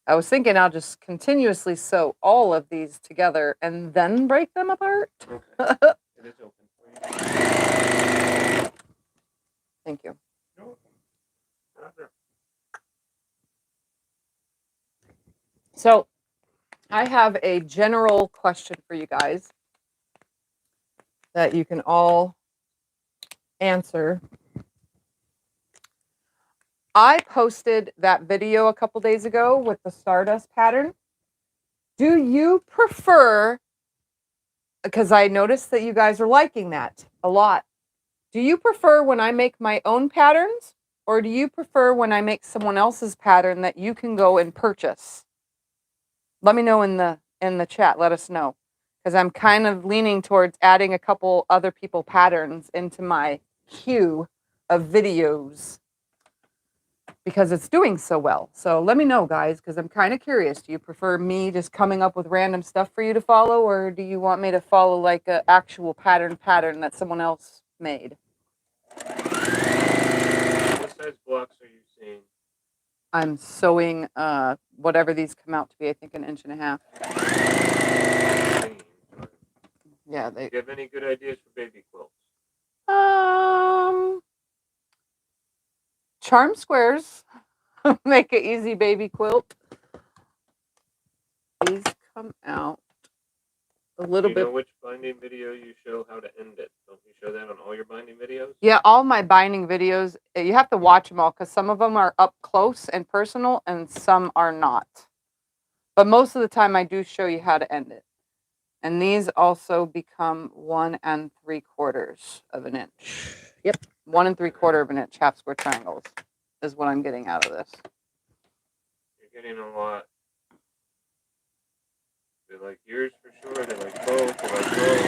I was thinking I'll just continuously sew all of these together and then break them apart. Okay. It is open for you. Thank you. You're welcome. So I have a general question for you guys that you can all answer. I posted that video a couple days ago with the Stardust pattern. Do you prefer, because I noticed that you guys are liking that a lot. Do you prefer when I make my own patterns or do you prefer when I make someone else's pattern that you can go and purchase? Let me know in the chat. Let us know. Because I'm kind of leaning towards adding a couple other people patterns into my queue of videos because it's doing so well. So let me know, guys, because I'm kind of curious. Do you prefer me just coming up with random stuff for you to follow, or do you want me to follow like an actual pattern that someone else made? What size blocks are you seeing? I'm sewing whatever these come out to be, I think 1.5 inches. Yeah, Do you have any good ideas for baby quilts? Charm squares make an easy baby quilt. These come out a little bit. Do you know which binding video you show how to end it? Don't you show that on all your binding videos? Yeah, all my binding videos, you have to watch them all because some of them are up close and personal and some are not. But most of the time I do show you how to end it. And these also become 1 3/4 of an inch. Yep, 1 3/4 of an inch half square triangles is what I'm getting out of this. You're getting a lot. They like yours for sure. They like both. They like both.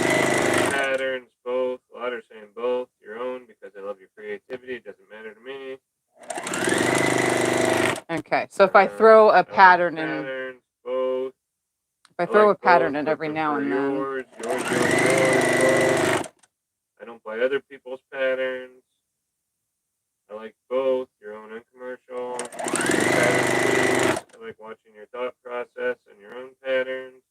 Patterns, both. A lot are saying both. Your own because I love your creativity. It doesn't matter to me. Okay, so if I throw a pattern in. Patterns, both. If I throw a pattern in every now and then. Yours, both. I don't buy other people's patterns. I like both, your own and commercial. I like watching your thought process and your own patterns.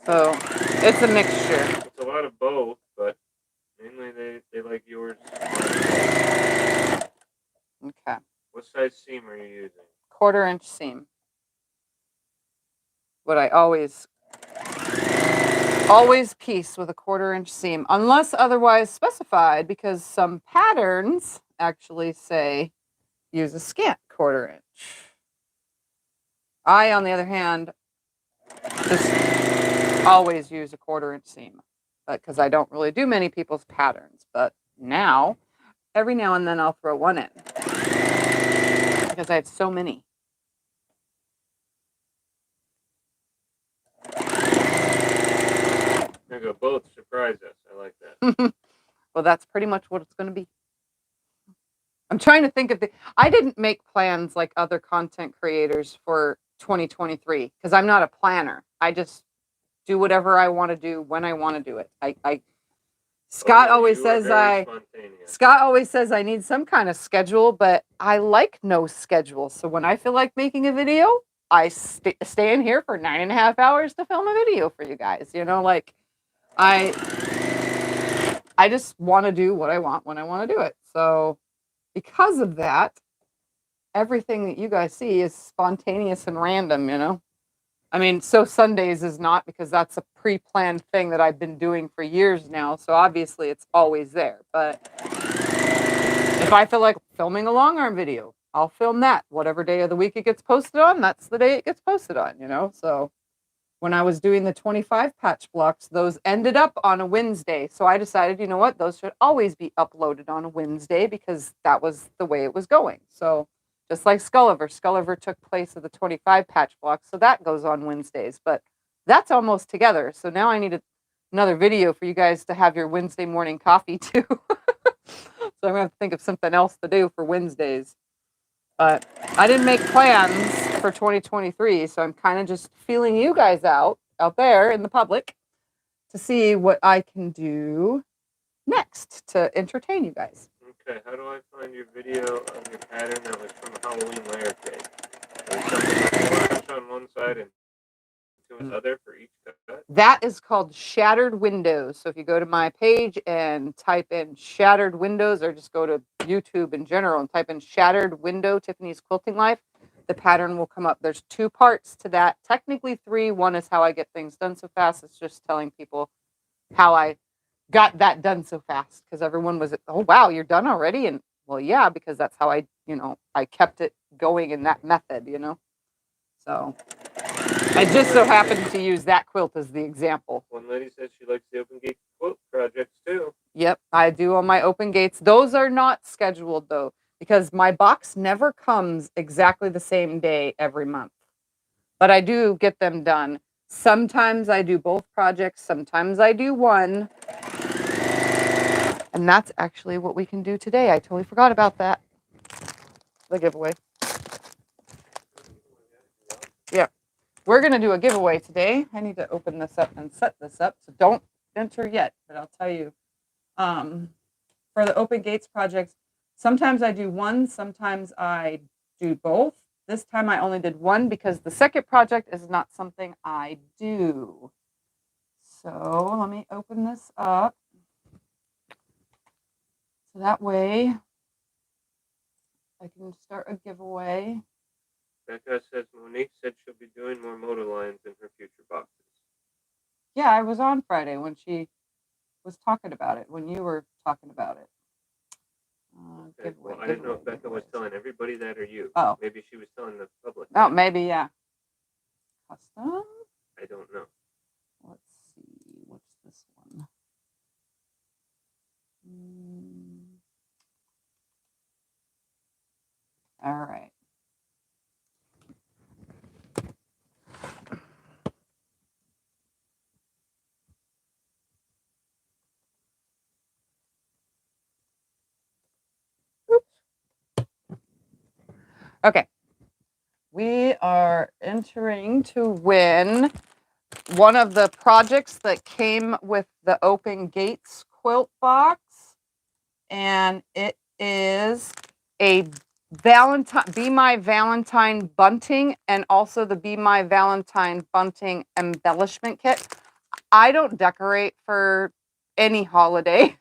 So it's a mixture. It's a lot of both, but mainly they like yours. Okay. What size seam are you using? 1/4 inch seam. What I always piece with a 1/4 inch seam, unless otherwise specified, because some patterns actually say use a scant 1/4 inch. I, on the other hand, just always use a 1/4 inch seam, but because I don't really do many people's patterns. But now, every now and then I'll throw one in because I have so many. There you go, both surprise us. I like that. Well, that's pretty much what it's going to be. I'm trying to think of I didn't make plans like other content creators for 2023 because I'm not a planner. I just do whatever I want to do when I want to do it. Scott always says I need some kind of schedule, but I like no schedule. So when I feel like making a video, I stay in here for 9.5 hours to film a video for you guys. You know, like I just want to do what I want when I want to do it. So because of that, everything that you guys see is spontaneous and random, you know? I mean, so Sundays is not, because that's a pre-planned thing that I've been doing for years now. So obviously it's always there. But if I feel like filming a long arm video, I'll film that. Whatever day of the week it gets posted on, that's the day it gets posted on, you know? So when I was doing the 25 patch blocks, those ended up on a Wednesday. So I decided, you know what, those should always be uploaded on a Wednesday because that was the way it was going. So just like Skulliver took place of the 25 patch blocks. So that goes on Wednesdays, but that's almost together. So now I need another video for you guys to have your Wednesday morning coffee too. So I'm going to have to think of something else to do for Wednesdays. But I didn't make plans for 2023, so I'm kind of just feeling you guys out there in the public to see what I can do next to entertain you guys. Okay, how do I find your video of your pattern that was from a Halloween layer cake? There's something like on one side and to another for each cut? That is called Shattered Windows. So if you go to my page and type in Shattered Windows, or just go to YouTube in general and type in Shattered Window Tiffany's Quilting Life, the pattern will come up. There's 2 parts to that. Technically 3. One is how I get things done so fast. It's just telling people how I got that done so fast, because everyone was, oh, wow, you're done already? And well, yeah, because that's how I kept it going in that method, you know? So I just so happened to use that quilt as the example. One lady said she likes the Open Gate quilt projects too. Yep, I do on my Open Gates. Those are not scheduled though, because my box never comes exactly the same day every month. But I do get them done. Sometimes I do both projects, sometimes I do one. And that's actually what we can do today. I totally forgot about that. The giveaway. Yeah. We're going to do a giveaway today. I need to open this up and set this up. So don't enter yet, but I'll tell you. For the Open Gates projects, sometimes I do one, sometimes I do both. This time I only did one because the second project is not something I do. So let me open this up. So that way I can start a giveaway. Becca says Monique said she'll be doing more motor lines in her future boxes. Yeah, I was on Friday when she was talking about it, when you were talking about it. Okay. Well, I didn't know if Becca was telling everybody that or you. Oh. Maybe she was telling the public. Oh, maybe, yeah. Custom? I don't know. Let's see. What's this one? All right. Okay. We are entering to win one of the projects that came with the Open Gates quilt box. And it is a Valentine, Be My Valentine bunting, and also the Be My Valentine bunting embellishment kit. I don't decorate for any holiday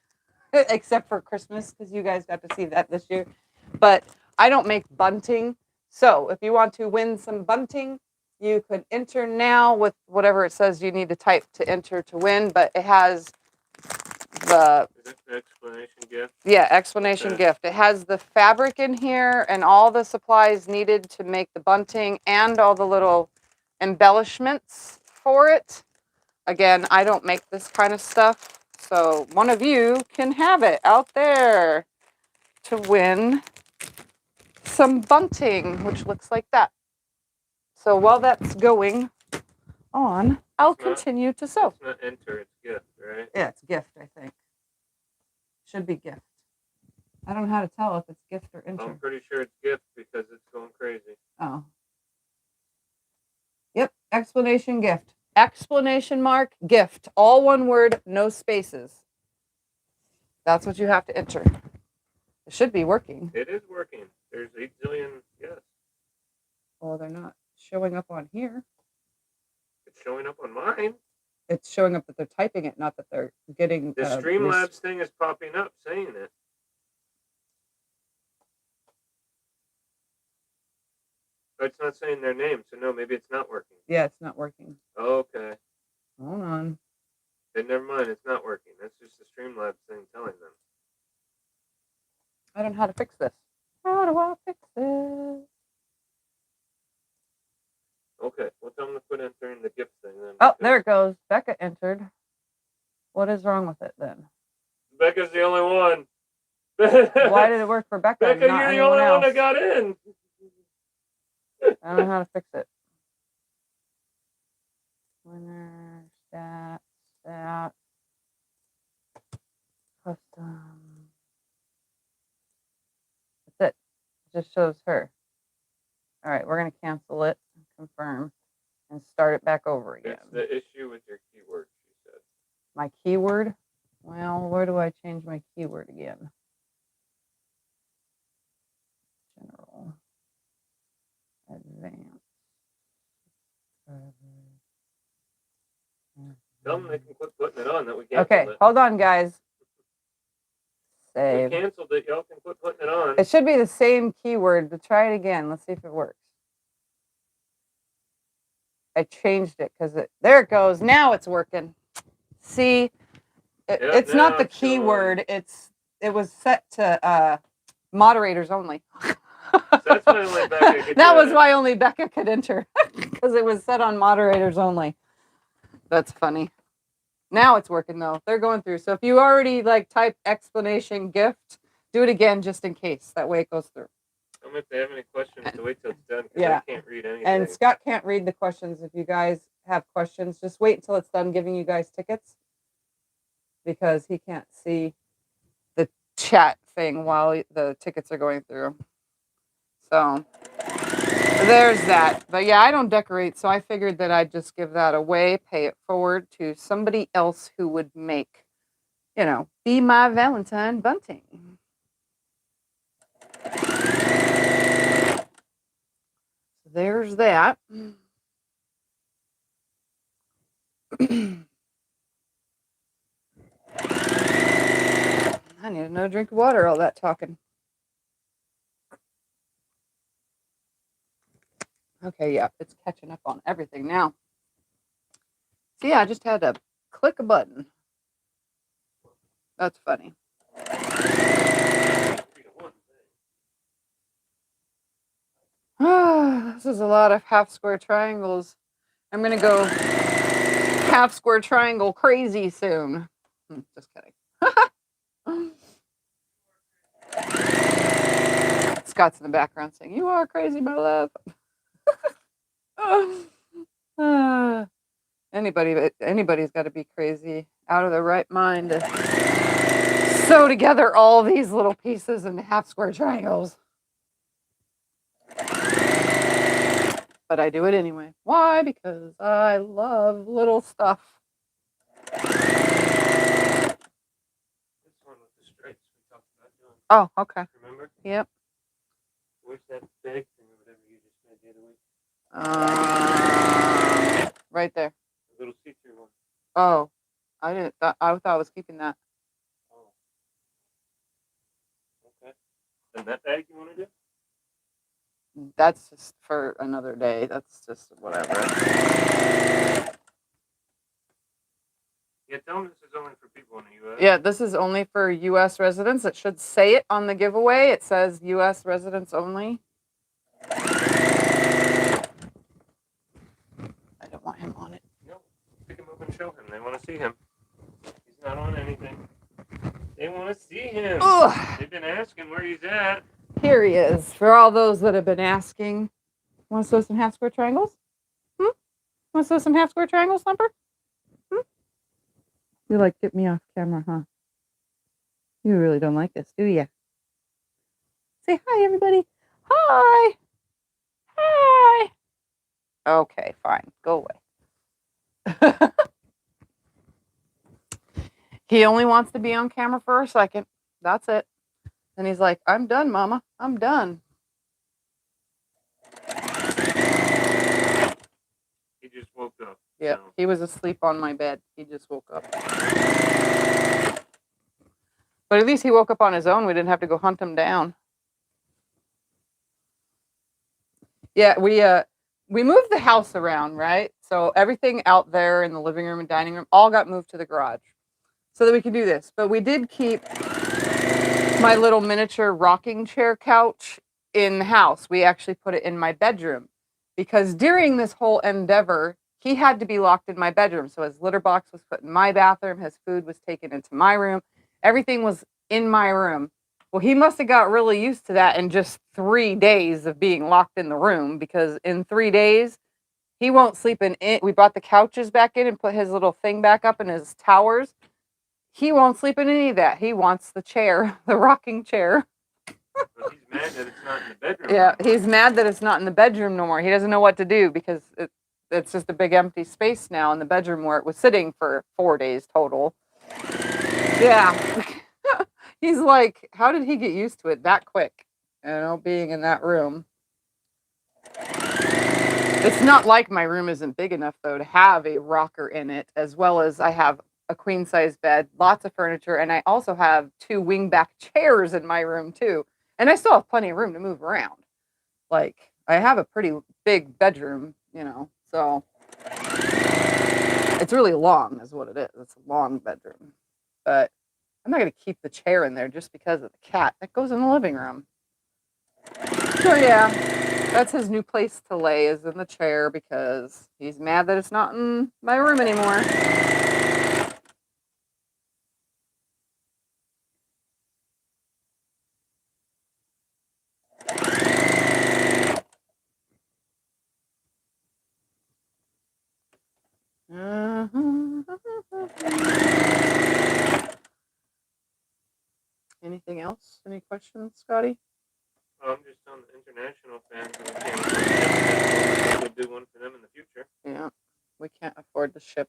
except for Christmas, because you guys got to see that this year. But I don't make bunting. So if you want to win some bunting, you could enter now with whatever it says you need to type to enter to win. But it has the Is that the explanation gift? explanation gift. It has the fabric in here and all the supplies needed to make the bunting and all the little embellishments for it. Again, I don't make this kind of stuff, so one of you can have it out there to win some bunting, which looks like that. So while that's going on, I'll continue to sew. It's not enter, it's gift, right? Yeah, it's gift, I think. Should be gift. I don't know how to tell if it's gift or enter. I'm pretty sure it's gift because it's going crazy. Oh. Yep, explanation gift. Exclamation mark, gift. All one word, no spaces. That's what you have to enter. It should be working. It is working. There's 8 zillion yes. Well, they're not showing up on here. It's showing up on mine. It's showing up that they're typing it, not that they're getting... The Streamlabs thing is popping up saying it. But it's not saying their name, so no, maybe it's not working. Yeah, it's not working. Okay. Hold on. Then never mind, it's not working. That's just the Streamlabs thing telling them. I don't know how to fix this. How do I fix this? Okay, well, tell them to quit entering the gift thing then. Oh, there it goes. Becca entered. What is wrong with it then? Becca's the only one. Why did it work for Becca? Becca, you're the only one that got in. I don't know how to fix it. Winner, stat, custom. That's it. It just shows her. All right, we're going to cancel it, confirm, and start it back over again. It's the issue with your keyword, she said. My keyword? Well, where do I change my keyword again? General. Advanced. Tell them they can quit putting it on that we canceled Okay, it. hold on, guys. Save. We canceled it. Y'all can quit putting it on. It should be the same keyword, but try it again. Let's see if it works. I changed it because there it goes. Now it's working. See, it's not the keyword. It was set to moderators only. So that's why only Becca could That was why only Becca could enter, because it was set on moderators only. That's funny. Now it's working though. They're going through. So if you already type explanation gift, do it again just in case. That way it goes through. If they have any questions, to wait till it's done because Yeah. I can't read anything. And Scott can't read the questions. If you guys have questions, just wait until it's done giving you guys tickets, because he can't see the chat thing while the tickets are going through. So there's that. But yeah, I don't decorate, so I figured that I'd just give that away, pay it forward to somebody else who would make, Be My Valentine bunting. There's that. I need another drink of water, all that talking. Okay, yeah, it's catching up on everything now. So yeah, I just had to click a button. That's funny. This is a lot of half square triangles. I'm going to go half square triangle crazy soon. Just kidding. Scott's in the background saying, "You are crazy, my love." Anybody's got to be crazy, out of their right mind to sew together all these little pieces into half square triangles. But I do it anyway. Why? Because I love little stuff. This one with the stripes we talked about doing Oh, okay. Remember? Yep. Where's that big thing or whatever you just made the other week? Right there. The little see-through one. Oh, I didn't. I thought I was keeping that. Oh. Okay. Then that bag you want to do? That's just for another day. That's just whatever. Yeah, tell them this is only for people in the U.S. Yeah, this is only for U.S. residents. It should say it on the giveaway. It says U.S. residents only. I don't want him on it. No, pick him up and show him. They want to see him. He's not on anything. They want to see him. Ugh. They've been asking where he's at. Here he is. For all those that have been asking, want to sew some half square triangles? Want to sew some half square triangles, Thumper? You like get me off camera, huh? You really don't like this, do you? Say hi, everybody. Hi. Hi. Okay, fine. Go away. He only wants to be on camera for a second. That's it. And he's like, I'm done, Mama. I'm done. He just woke up. Yeah, So. he was asleep on my bed. He just woke up. But at least he woke up on his own. We didn't have to go hunt him down. Yeah, we moved the house around, right? So everything out there in the living room and dining room all got moved to the garage so that we could do this. But we did keep my little miniature rocking chair couch in the house. We actually put it in my bedroom because during this whole endeavor, he had to be locked in my bedroom. So his litter box was put in my bathroom. His food was taken into my room. Everything was in my room. Well, he must have got really used to that in just 3 days of being locked in the room because in 3 days, he won't sleep in it. We brought the couches back in and put his little thing back up in his towers. He won't sleep in any of that. He wants the chair, the rocking chair. But he's mad that it's not in the bedroom. Yeah, he's mad that it's not in the bedroom no more. He doesn't know what to do because it's just a big empty space now in the bedroom where it was sitting for 4 days total. Yeah. He's like, how did he get used to it that quick? You know, being in that room. It's not like my room isn't big enough, though, to have a rocker in it, as well as I have a queen-size bed, lots of furniture, and I also have 2 wingback chairs in my room, too. And I still have plenty of room to move around. Like, I have a pretty big bedroom, you know, so it's really long is what it is. It's a long bedroom. But I'm not going to keep the chair in there just because of the cat. That goes in the living room. So, yeah, that's his new place to lay is in the chair because he's mad that it's not in my room anymore. Anything else? Any questions, Scotty? I'm just on the international fans. We would do one for them in the future. Yeah, we can't afford to ship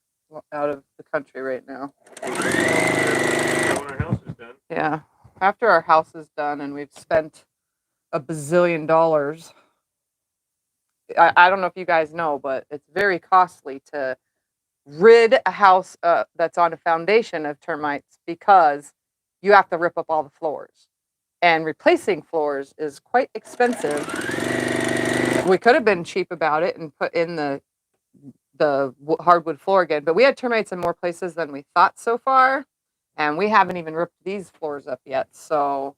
out of the country right now. When our house is done. Yeah, after our house is done and we've spent $1 bazillion, I don't know if you guys know, but it's very costly to rid a house that's on a foundation of termites because you have to rip up all the floors. And replacing floors is quite expensive. We could have been cheap about it and put in the hardwood floor again, but we had termites in more places than we thought so far, and we haven't even ripped these floors up yet. So,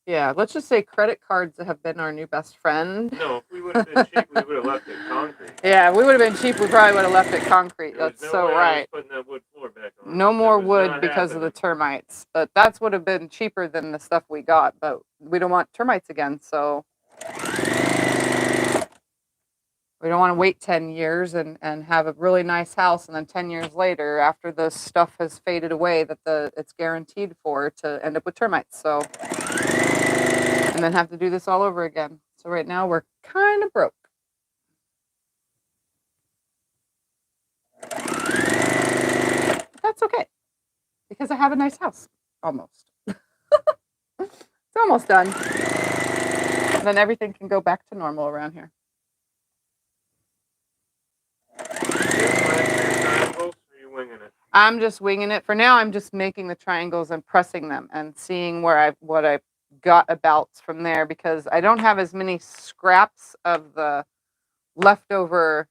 yeah, let's just say credit cards have been our new best friend. No, if we would have been cheap, we would have left it concrete. Yeah, if we would have been cheap, we probably would have left it concrete. That's no so right. putting that wood floor back on. No more wood because of the termites. But that's would have been cheaper than the stuff we got. But we don't want termites again, so we don't want to wait 10 years and have a really nice house, and then 10 years later, after the stuff has faded away, that it's guaranteed for to end up with termites. So, and then have to do this all over again. So right now we're kind of broke. But that's okay, because I have a nice house. Almost. It's almost done. And then everything can go back to normal around here. I'm just winging it. For now, I'm just making the triangles and pressing them and seeing what I got about from there, because I don't have as many scraps of the leftover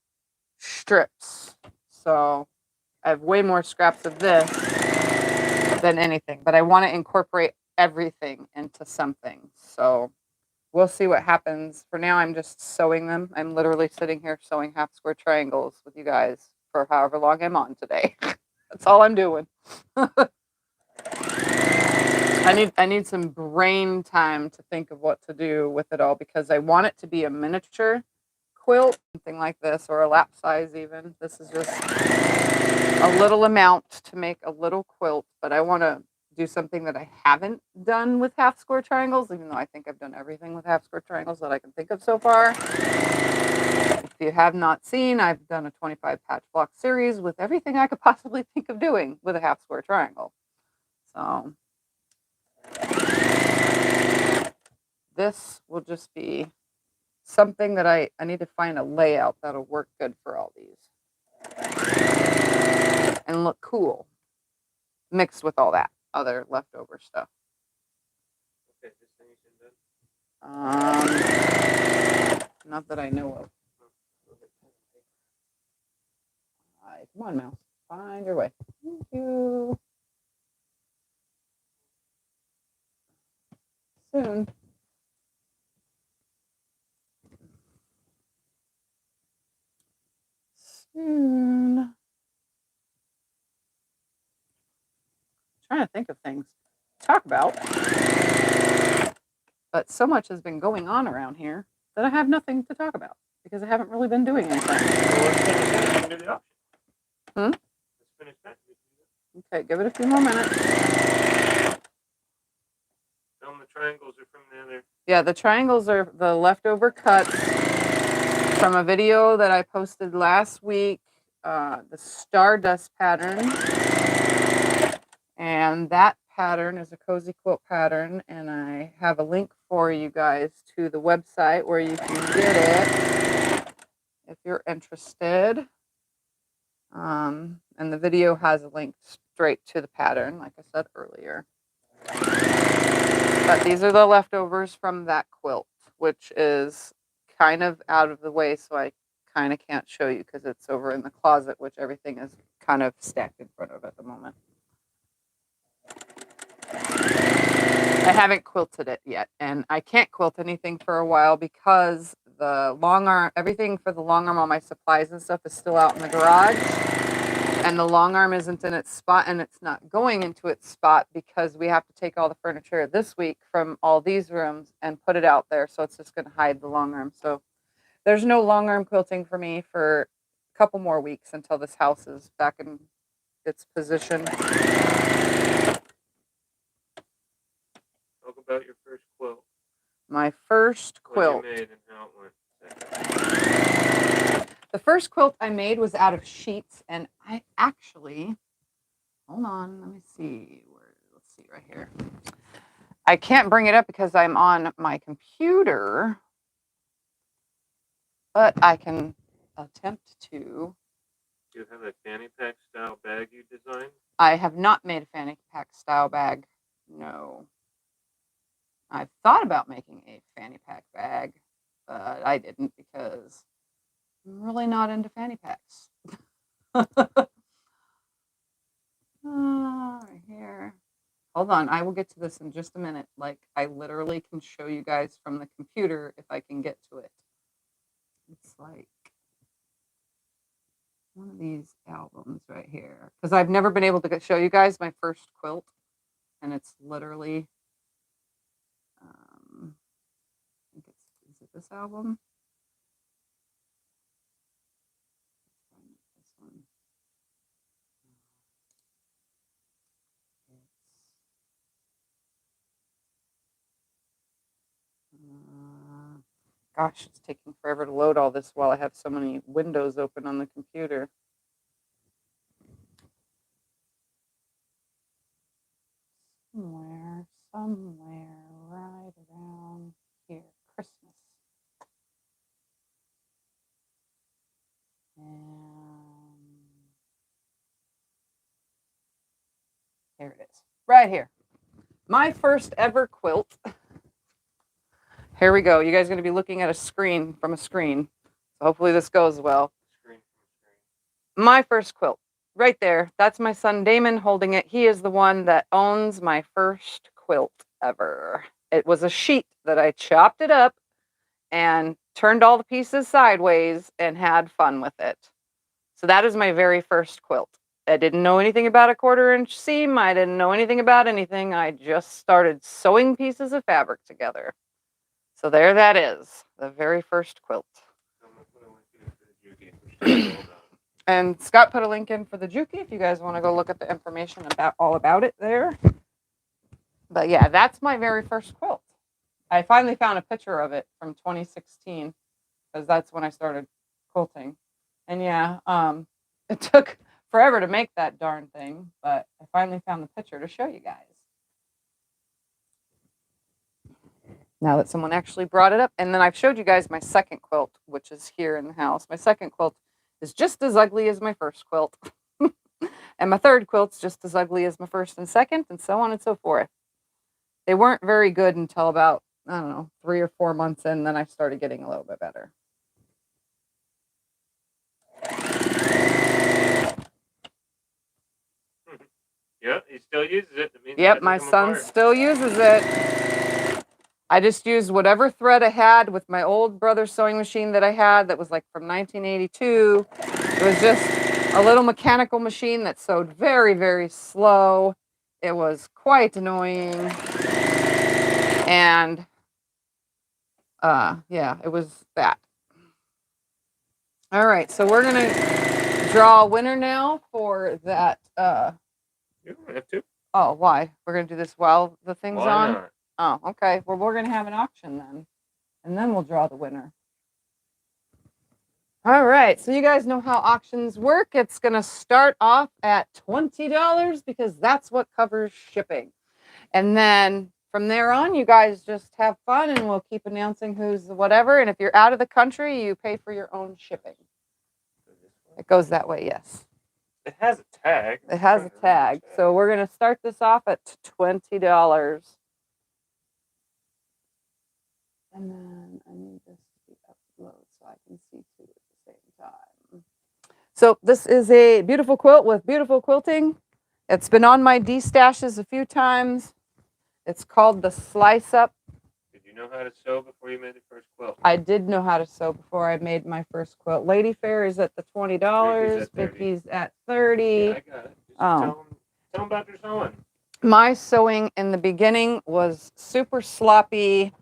strips. So I have way more scraps of this than anything, but I want to incorporate everything into something. So we'll see what happens. For now, I'm just sewing them. I'm literally sitting here sewing half square triangles with you guys for however long I'm on today. That's all I'm doing. I need some brain time to think of what to do with it all, because I want it to be a miniature quilt, something like this, or a lap size even. This is just a little amount to make a little quilt, but I want to do something that I haven't done with half square triangles, even though I think I've done everything with half square triangles that I can think of so far. If you have not seen, I've done a 25 patch block series with everything I could possibly think of doing with a half square triangle. So this will just be something that I need to find a layout that'll work good for all these and look cool mixed with all that other leftover stuff. Okay, this thing is done. Not that I know of. Come on, mouse. Find your way. Thank you. Soon. Soon. Trying to think of things to talk about. But so much has been going on around here that I have nothing to talk about because I haven't really been doing anything. So let's finish that. We can do the option. Let's finish that. Okay, give it a few more minutes. Tell them the triangles are from the other. Yeah, the triangles are the leftover cuts from a video that I posted last week, the Stardust pattern. And that pattern is a cozy quilt pattern, and I have a link for you guys to the website where you can get it if you're interested. And the video has a link straight to the pattern, like I said earlier. But these are the leftovers from that quilt, which is kind of out of the way, so I kind of can't show you because it's over in the closet, which everything is kind of stacked in front of at the moment. I haven't quilted it yet, and I can't quilt anything for a while because the long arm, everything for the long arm, all my supplies and stuff is still out in the garage, and the long arm isn't in its spot, and it's not going into its spot because we have to take all the furniture this week from all these rooms and put it out there, so it's just going to hide the long arm. So there's no long arm quilting for me for a couple more weeks until this house is back in its position. Talk about your first quilt. My first quilt. What you made and how it went. The first quilt I made was out of sheets, and I actually, hold on, let me see. Let's see right here. I can't bring it up because I'm on my computer, but I can attempt to. Do you have a fanny pack style bag you designed? I have not made a fanny pack style bag, no. I've thought about making a fanny pack bag, but I didn't because I'm really not into fanny packs. Right here. Hold on, I will get to this in just a minute. Like, I literally can show you guys from the computer if I can get to it. It's like one of these albums right here. Because I've never been able to show you guys my first quilt. And it's literally, I think is it this album? This one. Gosh, it's taking forever to load all this while I have so many windows open on the computer. There it is. Right here. My first ever quilt. Here we go. You guys are going to be looking at a screen from a screen. So hopefully this goes well. My first quilt. Right there. That's my son Damon holding it. He is the one that owns my first quilt ever. It was a sheet that I chopped it up and turned all the pieces sideways and had fun with it. So that is my very first quilt. I didn't know anything about a 1/4-inch seam. I didn't know anything about anything. I just started sewing pieces of fabric together. So there that is, the very first quilt. And Scott put a link in for the Juki if you guys want to go look at the information about all about it there. But yeah, that's my very first quilt. I finally found a picture of it from 2016 because that's when I started quilting. And yeah, it took forever to make that darn thing, but I finally found the picture to show you guys. Now that someone actually brought it up. And then I've showed you guys my second quilt, which is here in the house. My second quilt is just as ugly as my first quilt. And my third quilt's just as ugly as my first and second, and so on and so forth. They weren't very good until about, I don't know, 3 or 4 months in, then I started getting a little bit better. Yep, he still uses it. That means Yep, my son still uses it. I just used whatever thread I had with my old brother's sewing machine that I had that was like from 1982. It was just a little mechanical machine that sewed very, very slow. It was quite annoying. And yeah, it was that. All right, so we're going to draw a winner now for that. You don't have to. Oh, why? We're going to do this while the thing's Why on? not? Oh, okay. Well, we're going to have an auction then. And then we'll draw the winner. All right. So you guys know how auctions work. It's going to start off at $20 because that's what covers shipping. And then from there on, you guys just have fun and we'll keep announcing who's whatever. And if you're out of the country, you pay for your own shipping. It goes that way, yes. It has a tag. It has a tag. So we're going to start this off at $20. And then I need this to be uploaded so I can see two at the same time. So this is a beautiful quilt with beautiful quilting. It's been on my D-stashes a few times. It's called the Slice Up. Did you know how to sew before you made the first quilt? I did know how to sew before I made my first quilt. Lady Fair is at the $20. Vicky's at $30. Yeah, I got it. Just tell them about your sewing. My sewing in the beginning was super sloppy.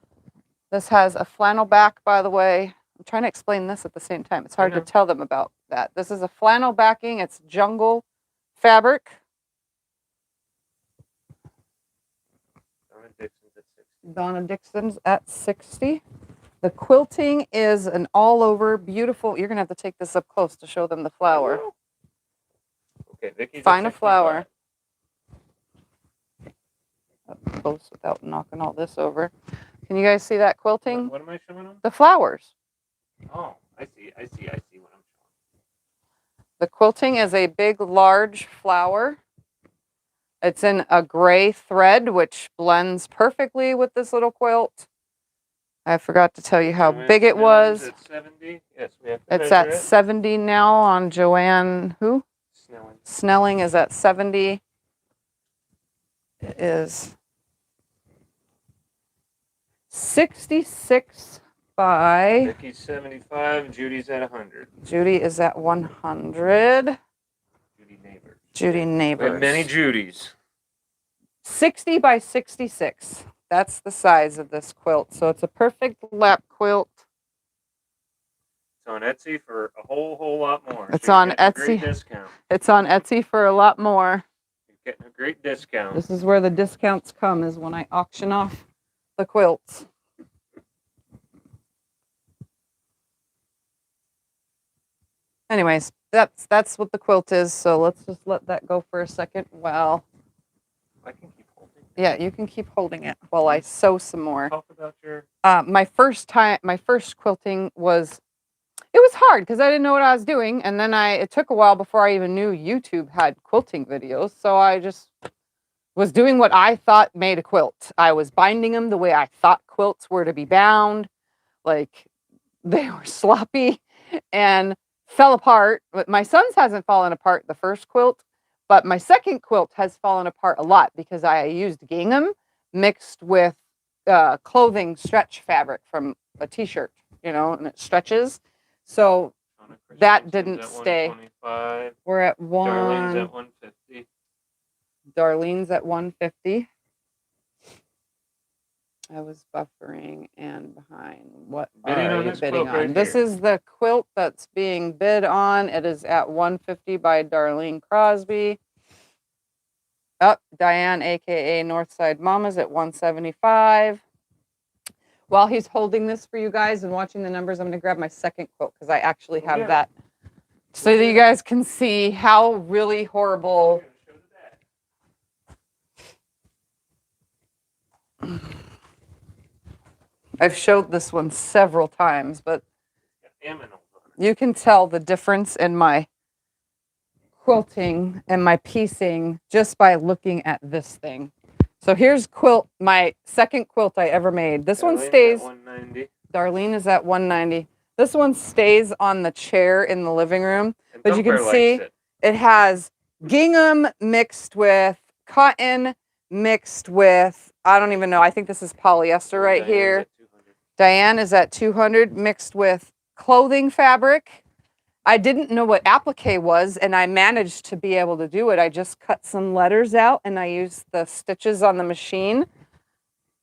This has a flannel back, by the way. I'm trying to explain this at the same time. It's hard to tell them about that. This is a flannel backing. It's jungle fabric. Donna Dixon's at 60. The quilting is an all-over beautiful. You're going to have to take this up close to show them the flower. Okay, Vicky's Find a flower. Up close without knocking all this over. Can you guys see that quilting? What am I showing them? The flowers. Oh, I see what I'm showing. The quilting is a big, large flower. It's in a gray thread, which blends perfectly with this little quilt. I forgot to tell you how big it was. At 70? Yes, we have to It's at 70 now on Joanne, who? Snelling. Snelling is at 70. It is 66 by... Vicky's 75, Judy's at 100. Judy is at 100. Judy Neighbors. Judy Neighbors. We have many Judys. 60 by 66. That's the size of this quilt. So it's a perfect lap quilt. It's on Etsy for a whole lot more. It's so on Etsy. Etsy. Great discount. It's on Etsy for a lot more. You're getting a great discount. This is where the discounts come, is when I auction off the quilts. Anyways, that's what the quilt is. So let's just let that go for a second. Well, I can keep holding it. Yeah, you can keep holding it while I sew some more. Talk about your... My first quilting was, it was hard because I didn't know what I was doing. And then it took a while before I even knew YouTube had quilting videos. So I just was doing what I thought made a quilt. I was binding them the way I thought quilts were to be bound. Like they were sloppy and fell apart. But my son's hasn't fallen apart the first quilt, but my second quilt has fallen apart a lot because I used gingham mixed with clothing stretch fabric from a t-shirt, and it stretches. So that didn't stay. We're at Darlene's at 150. Darlene's at 150. I was buffering and behind. What bidding are on you this bidding quilt on? right This here. is the quilt that's being bid on. It is at 150 by Darlene Crosby. Up, Diane, aka Northside Mamas, at 175. While he's holding this for you guys and watching the numbers, I'm going to grab my second quilt because I actually have that so that you guys can see how really horrible. I've showed this one several times, but you can tell the difference in my quilting and my piecing just by looking at this thing. So here's my second quilt I ever made. This one stays. 190. Darlene is at 190. This one stays on the chair in the living room, but you can see it has gingham mixed with cotton mixed with, I don't even know, I think this is polyester right here. Diane is at 200 mixed with clothing fabric. I didn't know what applique was, and I managed to be able to do it. I just cut some letters out, and I used the stitches on the machine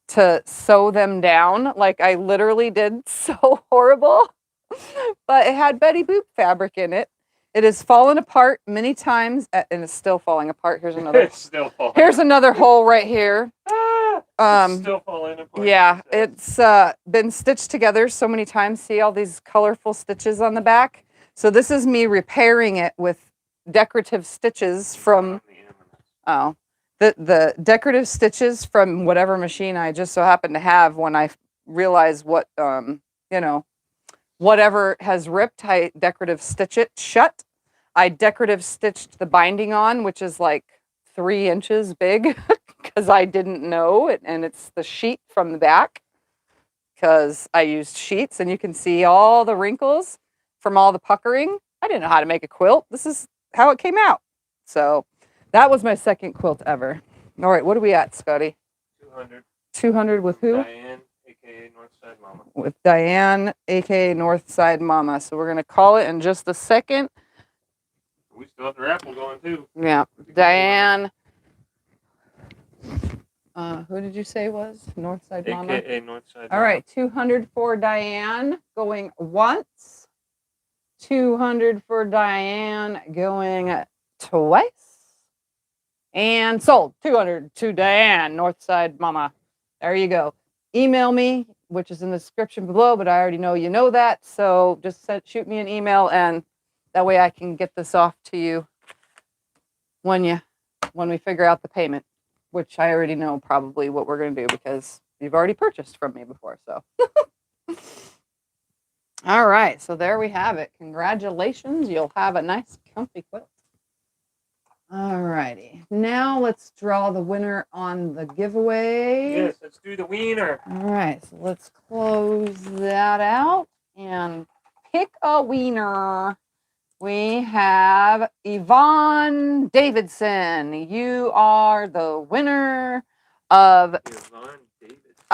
to sew them down. Like I literally did so horrible, but it had Betty Boop fabric in it. It has fallen apart many times, and it's still falling apart. Here's another. It's still falling. Here's another hole right here. It's still falling apart. Yeah, it's been stitched together so many times. See all these colorful stitches on the back? So this is me repairing it with decorative stitches from, the decorative stitches from whatever machine I just so happen to have when I realize what, whatever has ripped, I decorative stitch it shut. I decorative stitched the binding on, which is like 3 inches big because I didn't know it, and it's the sheet from the back because I used sheets, and you can see all the wrinkles from all the puckering. I didn't know how to make a quilt. This is how it came out. So that was my second quilt ever. All right, what are we at, Scotty? 200. 200 with who? Diane, aka Northside Mama. With Diane, aka Northside Mama. So we're gonna call it in just a second. We still have the raffle going too. Yeah, Diane. Who did you say was Northside Mama? AKA Northside Mama. All right, 200 for Diane going once. 200 for Diane going twice. And sold. 200 to Diane, Northside Mama. There you go. Email me, which is in the description below, but I already know you know that. So just shoot me an email, and that way I can get this off to you when we figure out the payment, which I already know probably what we're going to do because you've already purchased from me before. So, all right. So there we have it. Congratulations. You'll have a nice comfy quilt. All righty. Now let's draw the winner on the giveaway. Yes, let's do the wiener. All right. So let's close that out and pick a wiener. We have Yvonne Davidson. You are the winner of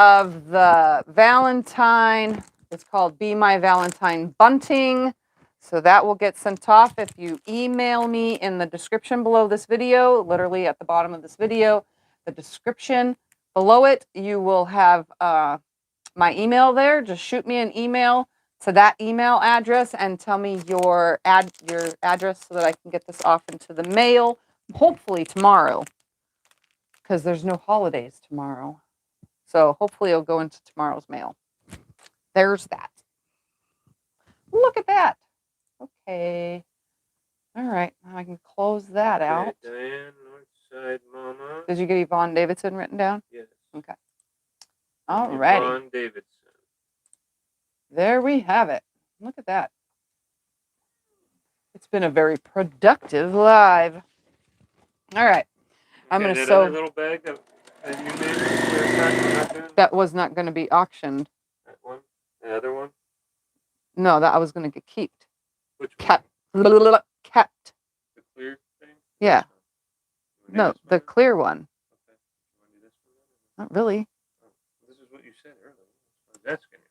the Valentine. It's called Be My Valentine Bunting. So that will get sent off if you email me in the description below this video, literally at the bottom of this video, the description below it, you will have my email there. Just shoot me an email to that email address and tell me your address so that I can get this off into the mail, hopefully tomorrow, because there's no holidays tomorrow. So hopefully it'll go into tomorrow's mail. There's that. Look at that. Okay. All right. Now I can close that out. Diane, Northside Mama. Did you get Yvonne Davidson written down? Yes. Okay. All righty. Yvonne Davidson. There we have it. Look at that. It's been a very productive live. All right. I'm Okay, gonna that other sew. little bag that you made for the clear pack, we're not doing That was not going to be auctioned. that one. The other one. No, that I was going to get kept. Which one? Kept. Kept. The clear thing. Yeah. This one? You wanna do No, this one the then? clear one. Okay. You want to do this one then? Not really. Oh, this is what you said earlier. That's gonna.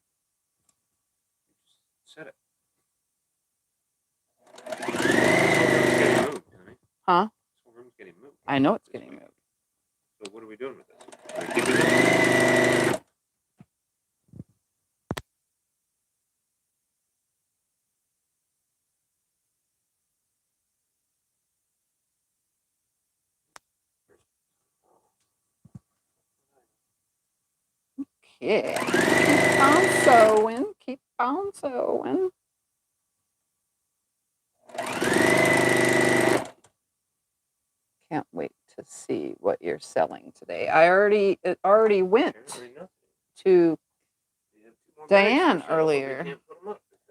You just said it. This whole room's getting moved, honey. Huh? This whole room's getting moved. I know it's This getting week. moved. So what are we doing with this? Are we keeping it? Okay. Keep on sewing. Keep on sewing. Can't wait to see what you're selling today. It already went Apparently nothing. to We have 2 more bags to Diane sell, but we earlier. can't put 'em up because-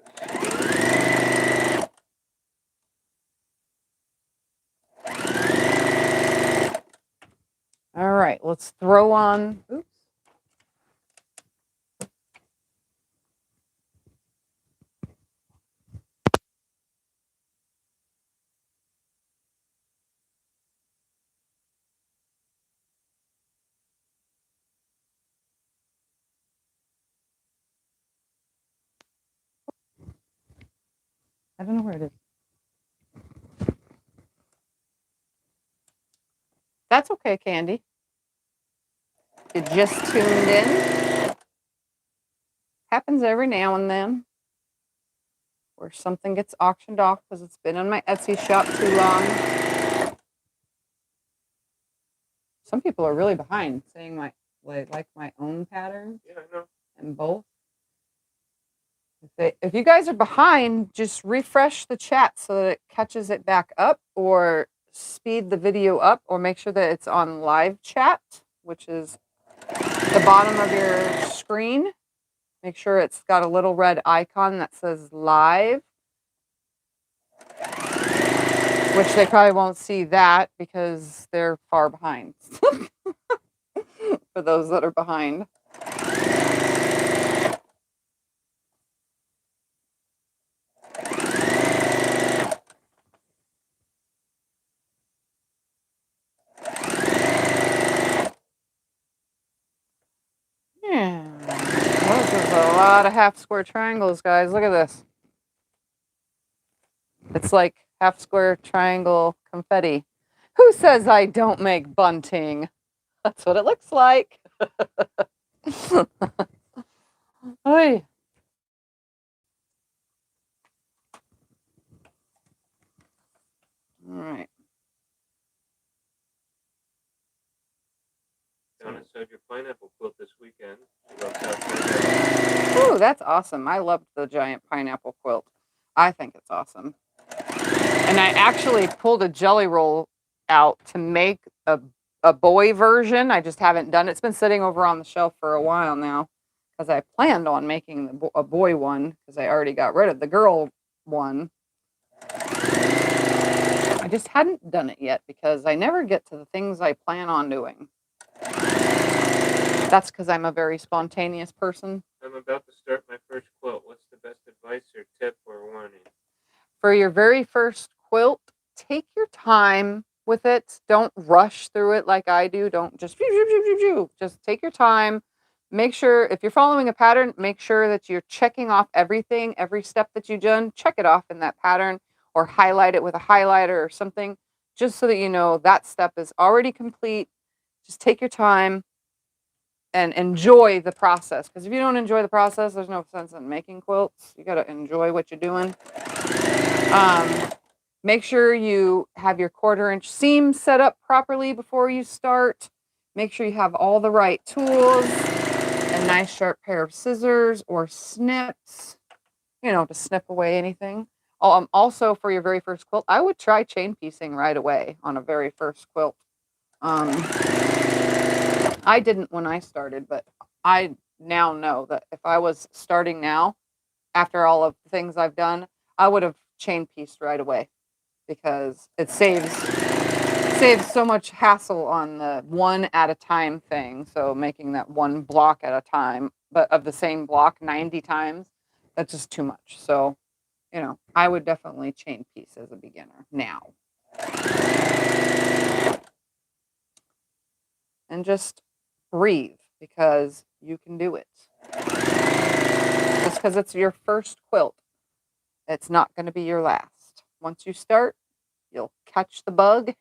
All right, let's throw on. Oops. I don't know where it is. That's okay, Candy. You just tuned in. Happens every now and then where something gets auctioned off because it's been in my Etsy shop too long. Some people are really behind saying like my own pattern Yeah, I know. and both. If you guys are behind, just refresh the chat so that it catches it back up, or speed the video up, or make sure that it's on live chat, which is the bottom of your screen. Make sure it's got a little red icon that says live, which they probably won't see that because they're far behind. For those that are behind. Yeah. This is a lot of half square triangles, guys. Look at this. It's like half square triangle confetti. Who says I don't make bunting? That's what it looks like. Oy. All right. Donna sewed your pineapple quilt this weekend. She loves that. Ooh, that's awesome. I loved the giant pineapple quilt. I think it's awesome. And I actually pulled a jelly roll out to make a boy version. I just haven't done it. It's been sitting over on the shelf for a while now because I planned on making a boy one because I already got rid of the girl one. I just hadn't done it yet because I never get to the things I plan on doing. That's because I'm a very spontaneous person. I'm about to start my first quilt. What's the best advice or tip or warning? For your very first quilt, take your time with it. Don't rush through it like I do. Don't just just take your time. Make sure if you're following a pattern, make sure that you're checking off everything, every step that you've done. Check it off in that pattern or highlight it with a highlighter or something, just so that you know that step is already complete. Just take your time and enjoy the process. Because if you don't enjoy the process, there's no sense in making quilts. You got to enjoy what you're doing. Make sure you have your 1/4 inch seam set up properly before you start. Make sure you have all the right tools, a nice sharp pair of scissors or snips, to snip away anything. Also, for your very first quilt, I would try chain piecing right away on a very first quilt. I didn't when I started, but I now know that if I was starting now, after all of the things I've done, I would have chain pieced right away because it saves saves so much hassle on the one at a time thing. So making that one block at a time, but of the same block 90 times, that's just too much. So, you know, I would definitely chain piece as a beginner now. And just breathe, because you can do it. Just because it's your first quilt, it's not going to be your last. Once you start, you'll catch the bug.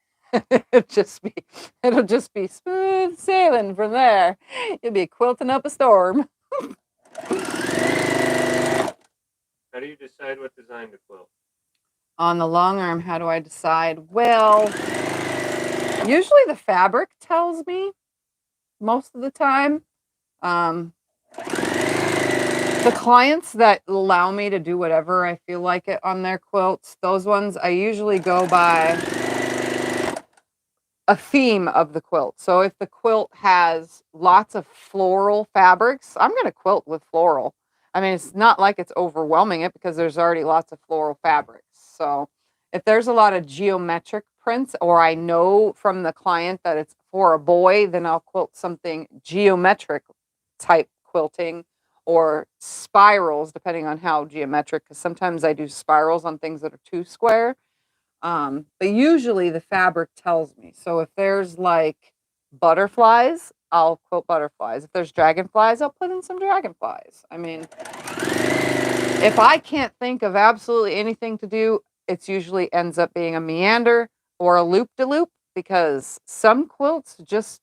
It'll just be smooth sailing from there. You'll be quilting up a storm. How do you decide what design to quilt? On the long arm, how do I decide? Well, usually the fabric tells me most of the time. The clients that allow me to do whatever I feel like it on their quilts, those ones I usually go by a theme of the quilt. So if the quilt has lots of floral fabrics, I'm going to quilt with floral. I mean, it's not like it's overwhelming it, because there's already lots of floral fabrics. So if there's a lot of geometric prints, or I know from the client that it's for a boy, then I'll quilt something geometric type quilting, or spirals, depending on how geometric, because sometimes I do spirals on things that are too square. But usually the fabric tells me. So if there's like butterflies, I'll quilt butterflies. If there's dragonflies, I'll put in some dragonflies. I mean, if I can't think of absolutely anything to do, it's usually ends up being a meander or a loop-de-loop, because some quilts just,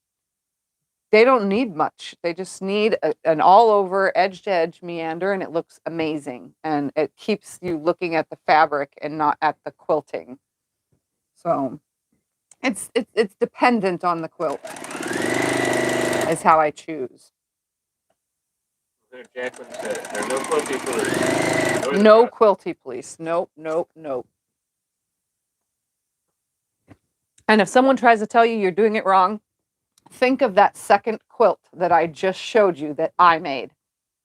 they don't need much. They just need an all-over edge-to-edge meander, and it looks amazing. And it keeps you looking at the fabric and not at the quilting. So it's dependent on the quilt, is how I choose. Jacqueline said it. There are no quilty police. No quilty police. Nope, nope, nope. And if someone tries to tell you you're doing it wrong, think of that second quilt that I just showed you that I made,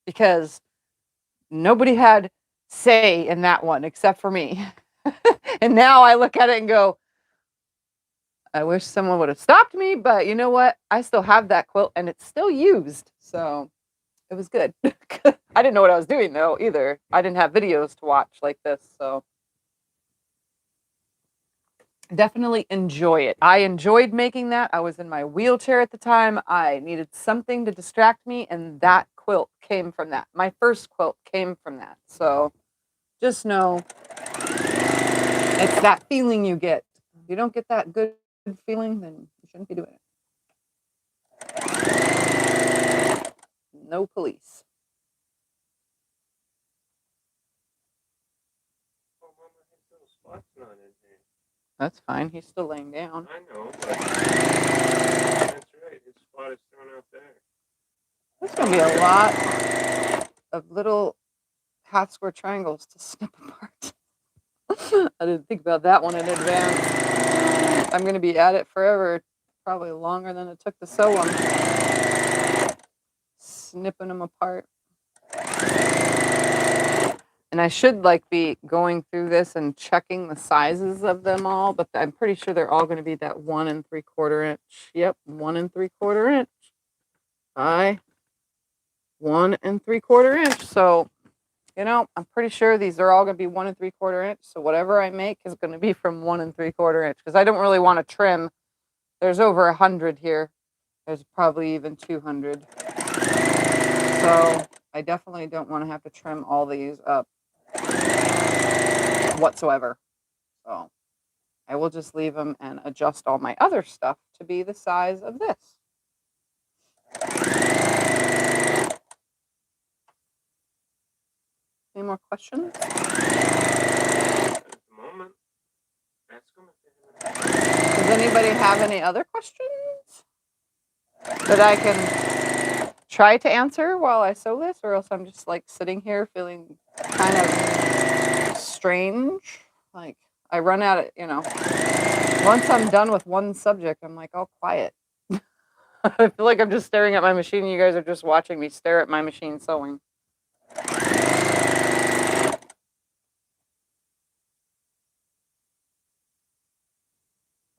because nobody had say in that one except for me. And now I look at it and go, I wish someone would have stopped me, but you know what? I still have that quilt and it's still used. So it was good. I didn't know what I was doing though either. I didn't have videos to watch like this. So definitely enjoy it. I enjoyed making that. I was in my wheelchair at the time. I needed something to distract me, and that quilt came from that. My first quilt came from that. So just know it's that feeling you get. If you don't get that good feeling, then you shouldn't be doing it. No police. Oh, Mama, his little spot's not in there. That's fine. He's still laying down. I know, but that's right. His spot is thrown out there. There's going to be a lot of little half square triangles to snip apart. I didn't think about that one in advance. I'm going to be at it forever, probably longer than it took to sew them. Snipping them apart. And I should like be going through this and checking the sizes of them all, but I'm pretty sure they're all going to be that 1 3/4 inch. Yep, 1 3/4 inch by 1 3/4 inch. So, you know, I'm pretty sure these are all going to be 1 3/4 inch. So whatever I make is going to be from 1 3/4 inch, because I don't really want to trim. There's over 100 here. There's probably even 200. So I definitely don't want to have to trim all these up whatsoever. So I will just leave them and adjust all my other stuff to be the size of this. Any more questions? At the moment, that's going to. Does anybody have any other questions that I can try to answer while I sew this, or else I'm just like sitting here feeling kind of strange? Like I run out of, you know, once I'm done with one subject, I'm like all quiet. I feel like I'm just staring at my machine and you guys are just watching me stare at my machine sewing.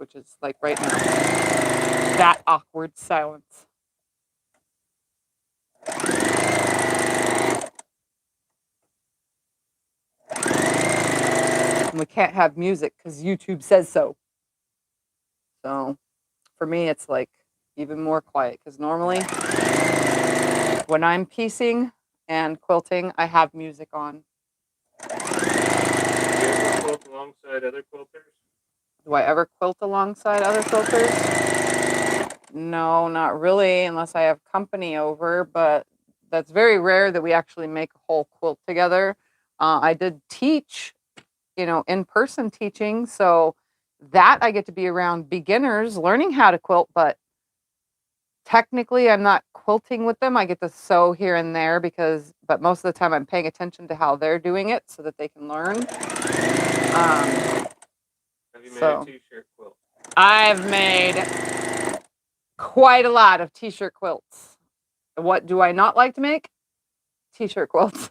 which is like right now. That awkward silence. And we can't have music because YouTube says so. So for me, it's like even more quiet because normally when I'm piecing and quilting, I have music on. Do you ever quilt alongside other quilters? Do I ever quilt alongside other quilters? No, not really, unless I have company over, but that's very rare that we actually make a whole quilt together. I did teach, in-person teaching, so that I get to be around beginners learning how to quilt, but technically I'm not quilting with them. I get to sew here and there but most of the time I'm paying attention to how they're doing it so that they can learn. Have you made a t-shirt quilt? I've made quite a lot of t-shirt quilts. What do I not like to make? T-shirt quilts.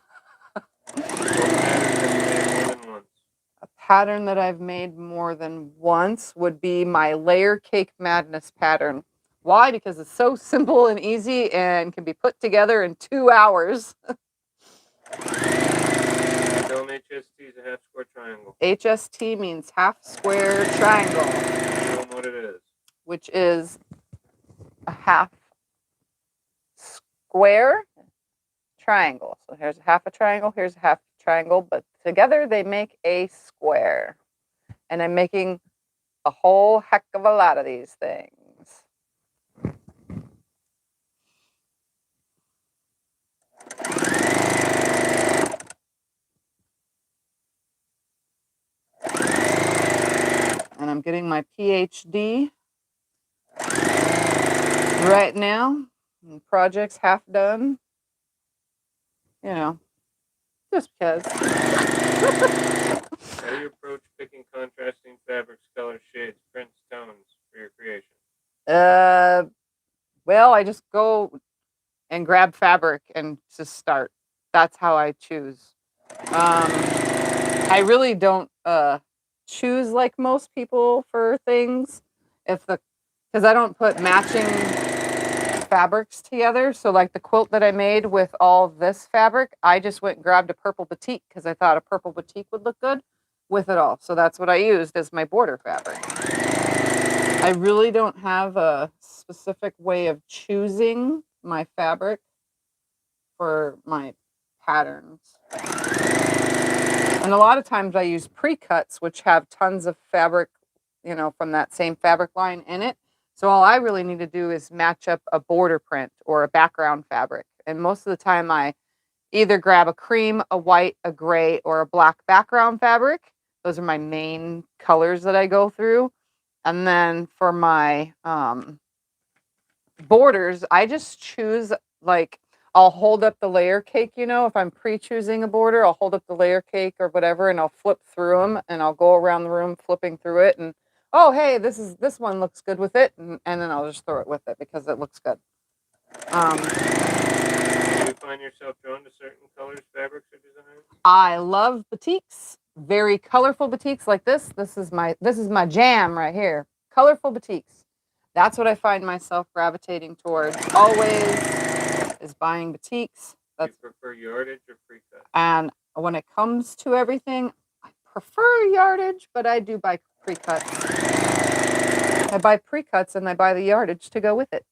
A pattern that I've made more than once would be my Layer Cake Madness pattern. Why? Because it's so simple and easy and can be put together in 2 hours. Tell them HST is a half square triangle. HST means half square triangle. Tell them what it is. Which is a half square triangle. So here's half a triangle, here's a half triangle, but together they make a square. And I'm making a whole heck of a lot of these things. And I'm getting my PhD right now. And project's half done. Just because. How do you approach picking contrasting fabrics, colors, shades, prints, tones for your creation? Well, I just go and grab fabric and just start. That's how I choose. I really don't choose like most people for things. Because I don't put matching fabrics together. So like the quilt that I made with all this fabric, I just went and grabbed a purple batik because I thought a purple batik would look good with it all. So that's what I used as my border fabric. I really don't have a specific way of choosing my fabric for my patterns. And a lot of times I use pre-cuts, which have tons of fabric, from that same fabric line in it. So all I really need to do is match up a border print or a background fabric. And most of the time I either grab a cream, a white, a gray, or a black background fabric. Those are my main colors that I go through. And then for my borders, I just choose, like, I'll hold up the layer cake, if I'm pre-choosing a border, I'll hold up the layer cake or whatever, and I'll flip through them, andLl go around the room flipping through it, and, oh, hey, this one looks good with it, and then I'll just throw it with it because it looks good. Do you find yourself drawn to certain colors, fabrics, or designs? I love batiks, very colorful batiks like this. This is my jam right here. Colorful batiks. That's what I find myself gravitating towards always, is buying batiks. Do you prefer yardage or pre-cut? And when it comes to everything, I prefer yardage, but I do buy pre-cuts. I buy pre-cuts and I buy the yardage to go with it.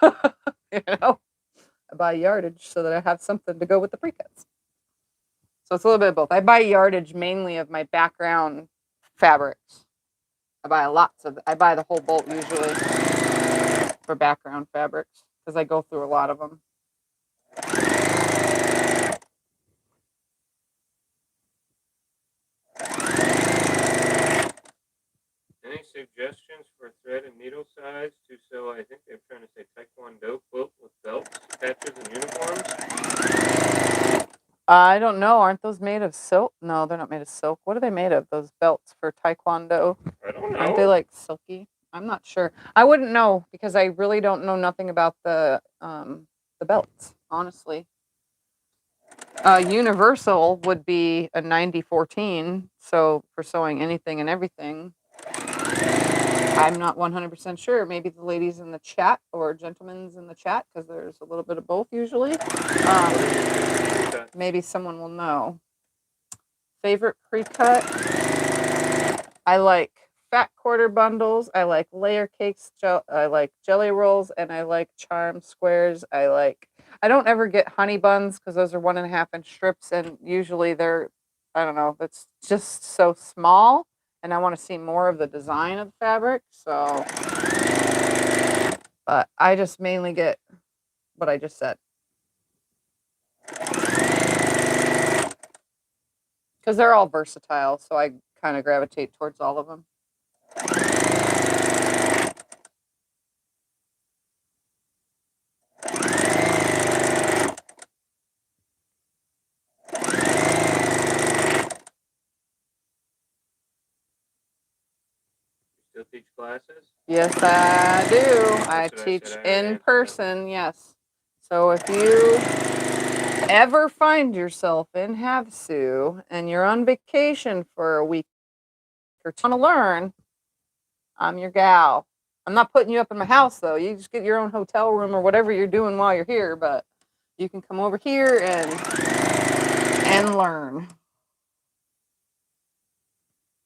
I buy yardage so that I have something to go with the pre-cuts. So it's a little bit of both. I buy yardage mainly of my background fabrics. I buy the whole bolt usually for background fabrics because I go through a lot of them. Any suggestions for thread and needle size to sew? I think they're trying to say Taekwondo quilt with belts, patches, and uniforms. I don't know. Aren't those made of silk? No, they're not made of silk. What are they made of? Those belts for Taekwondo? I don't know. Aren't they like silky? I'm not sure. I wouldn't know because I really don't know nothing about the belts, honestly. Universal would be a 90-14, so for sewing anything and everything. I'm not 100% sure. Maybe the ladies in the chat or gentlemen's in the chat, because there's a little bit of both usually. Maybe someone will know. Favorite pre-cut? I like fat quarter bundles. I like layer cakes. I like jelly rolls, and I like charm squares. I don't ever get honey buns because those are 1.5-inch strips, and usually they're, I don't know, it's just so small, and I want to see more of the design of the fabric. So, but I just mainly get what I just said because they're all versatile. So I kind of gravitate towards all of them. Still teach classes? Yes, I do. I teach in person, yes. So if you ever find yourself in Havasu and you're on vacation for a week or two to learn, I'm your gal. I'm not putting you up in my house though. You just get your own hotel room or whatever you're doing while you're here, but you can come over here and learn.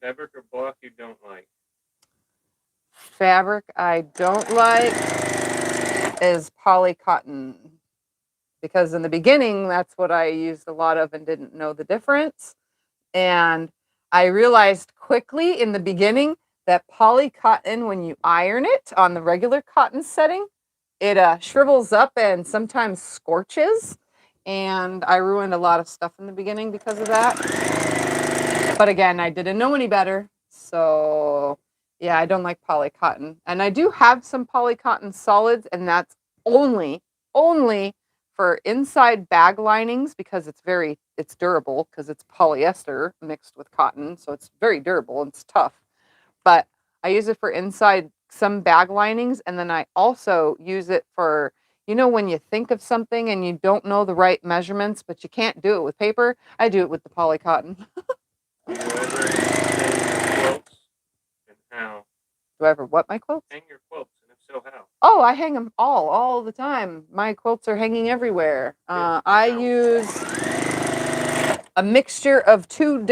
Fabric or block you don't like? Fabric I don't like is poly cotton, because in the beginning that's what I used a lot of and didn't know the difference. And I realized quickly in the beginning that poly cotton, when you iron it on the regular cotton setting, it shrivels up and sometimes scorches. And I ruined a lot of stuff in the beginning because of that. But again, I didn't know any better. So yeah, I don't like poly cotton. And I do have some poly cotton solids, and that's only for inside bag linings because it's durable because it's polyester mixed with cotton. So it's very durable and it's tough. But I use it for inside some bag linings, and then I also use it for, when you think of something and you don't know the right measurements, but you can't do it with paper, I do it with the poly cotton. Do you ever hang your quilts, and how? Do I ever what my quilts? Hang your quilts, and if so, how? Oh, I hang them all the time. My quilts are hanging everywhere. I use a mixture of three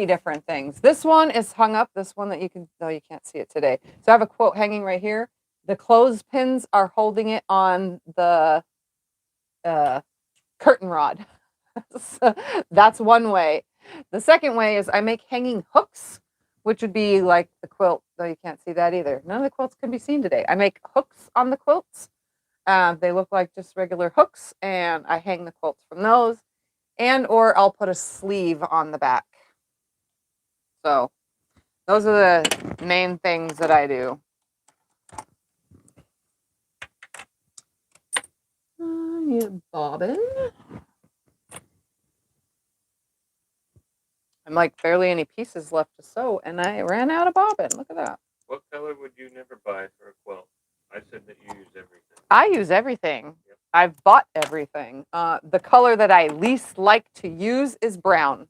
different things. This one is hung up. This one that you can't see it today. So I have a quilt hanging right here. The clothespins are holding it on the curtain rod. So that's one way. The second way is I make hanging hooks, which would be like the quilt, though you can't see that either. None of the quilts can be seen today. I make hooks on the quilts. They look like just regular hooks, and I hang the quilts from those, or I'll put a sleeve on the back. So those are the main things that I do. I need a bobbin. I'm like barely any pieces left to sew, and I ran out of bobbin. Look at that. What color would you never buy for a quilt? I said that you use everything. I use everything. Yep. I've bought everything. The color that I least like to use is brown.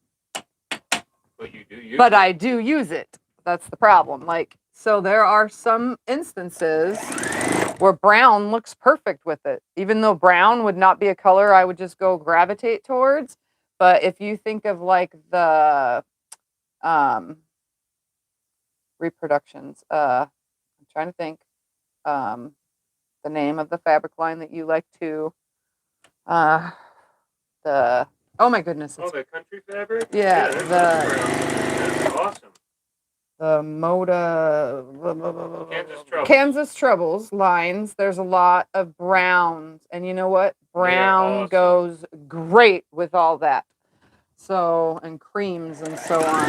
But you do use But it. I do use it. That's the problem. So there are some instances where brown looks perfect with it. Even though brown would not be a color I would just go gravitate towards. But if you think of the reproductions, I'm trying to think the name of the fabric line that you like to, oh my goodness. Oh, the country fabric? Yeah, that's awesome. The Moda Kansas Troubles lines, there's a lot of browns, and you know what? Brown goes great with all that. So, and creams and so on.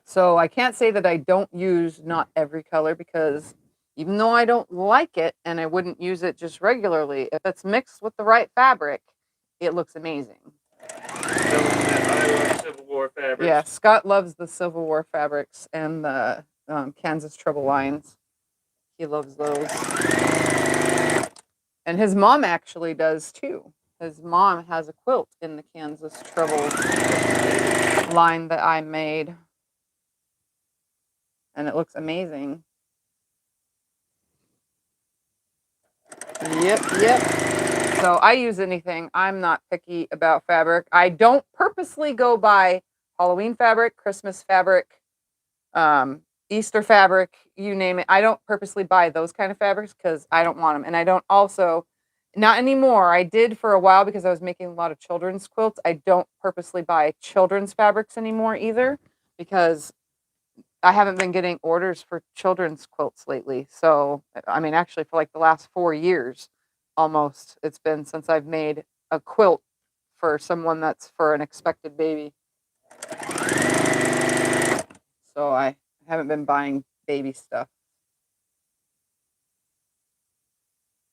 So I can't say that I don't use not every color, because even though I don't like it and I wouldn't use it just regularly, if it's mixed with the right fabric, it looks amazing. I love Civil War fabrics. Yeah, Scott loves the Civil War fabrics and the Kansas Trouble lines. He loves those. And his mom actually does too. His mom has a quilt in the Kansas Trouble line that I made. and it looks amazing. Yep. So I use anything. I'm not picky about fabric. I don't purposely go buy Halloween fabric, Christmas fabric, Easter fabric, you name it. I don't purposely buy those kind of fabrics because I don't want them. And I don't also, not anymore. I did for a while because I was making a lot of children's quilts. I don't purposely buy children's fabrics anymore either because I haven't been getting orders for children's quilts lately. So, I mean, actually, for like the last 4 years almost, it's been since I've made a quilt for someone that's for an expected baby. So, I haven't been buying baby stuff.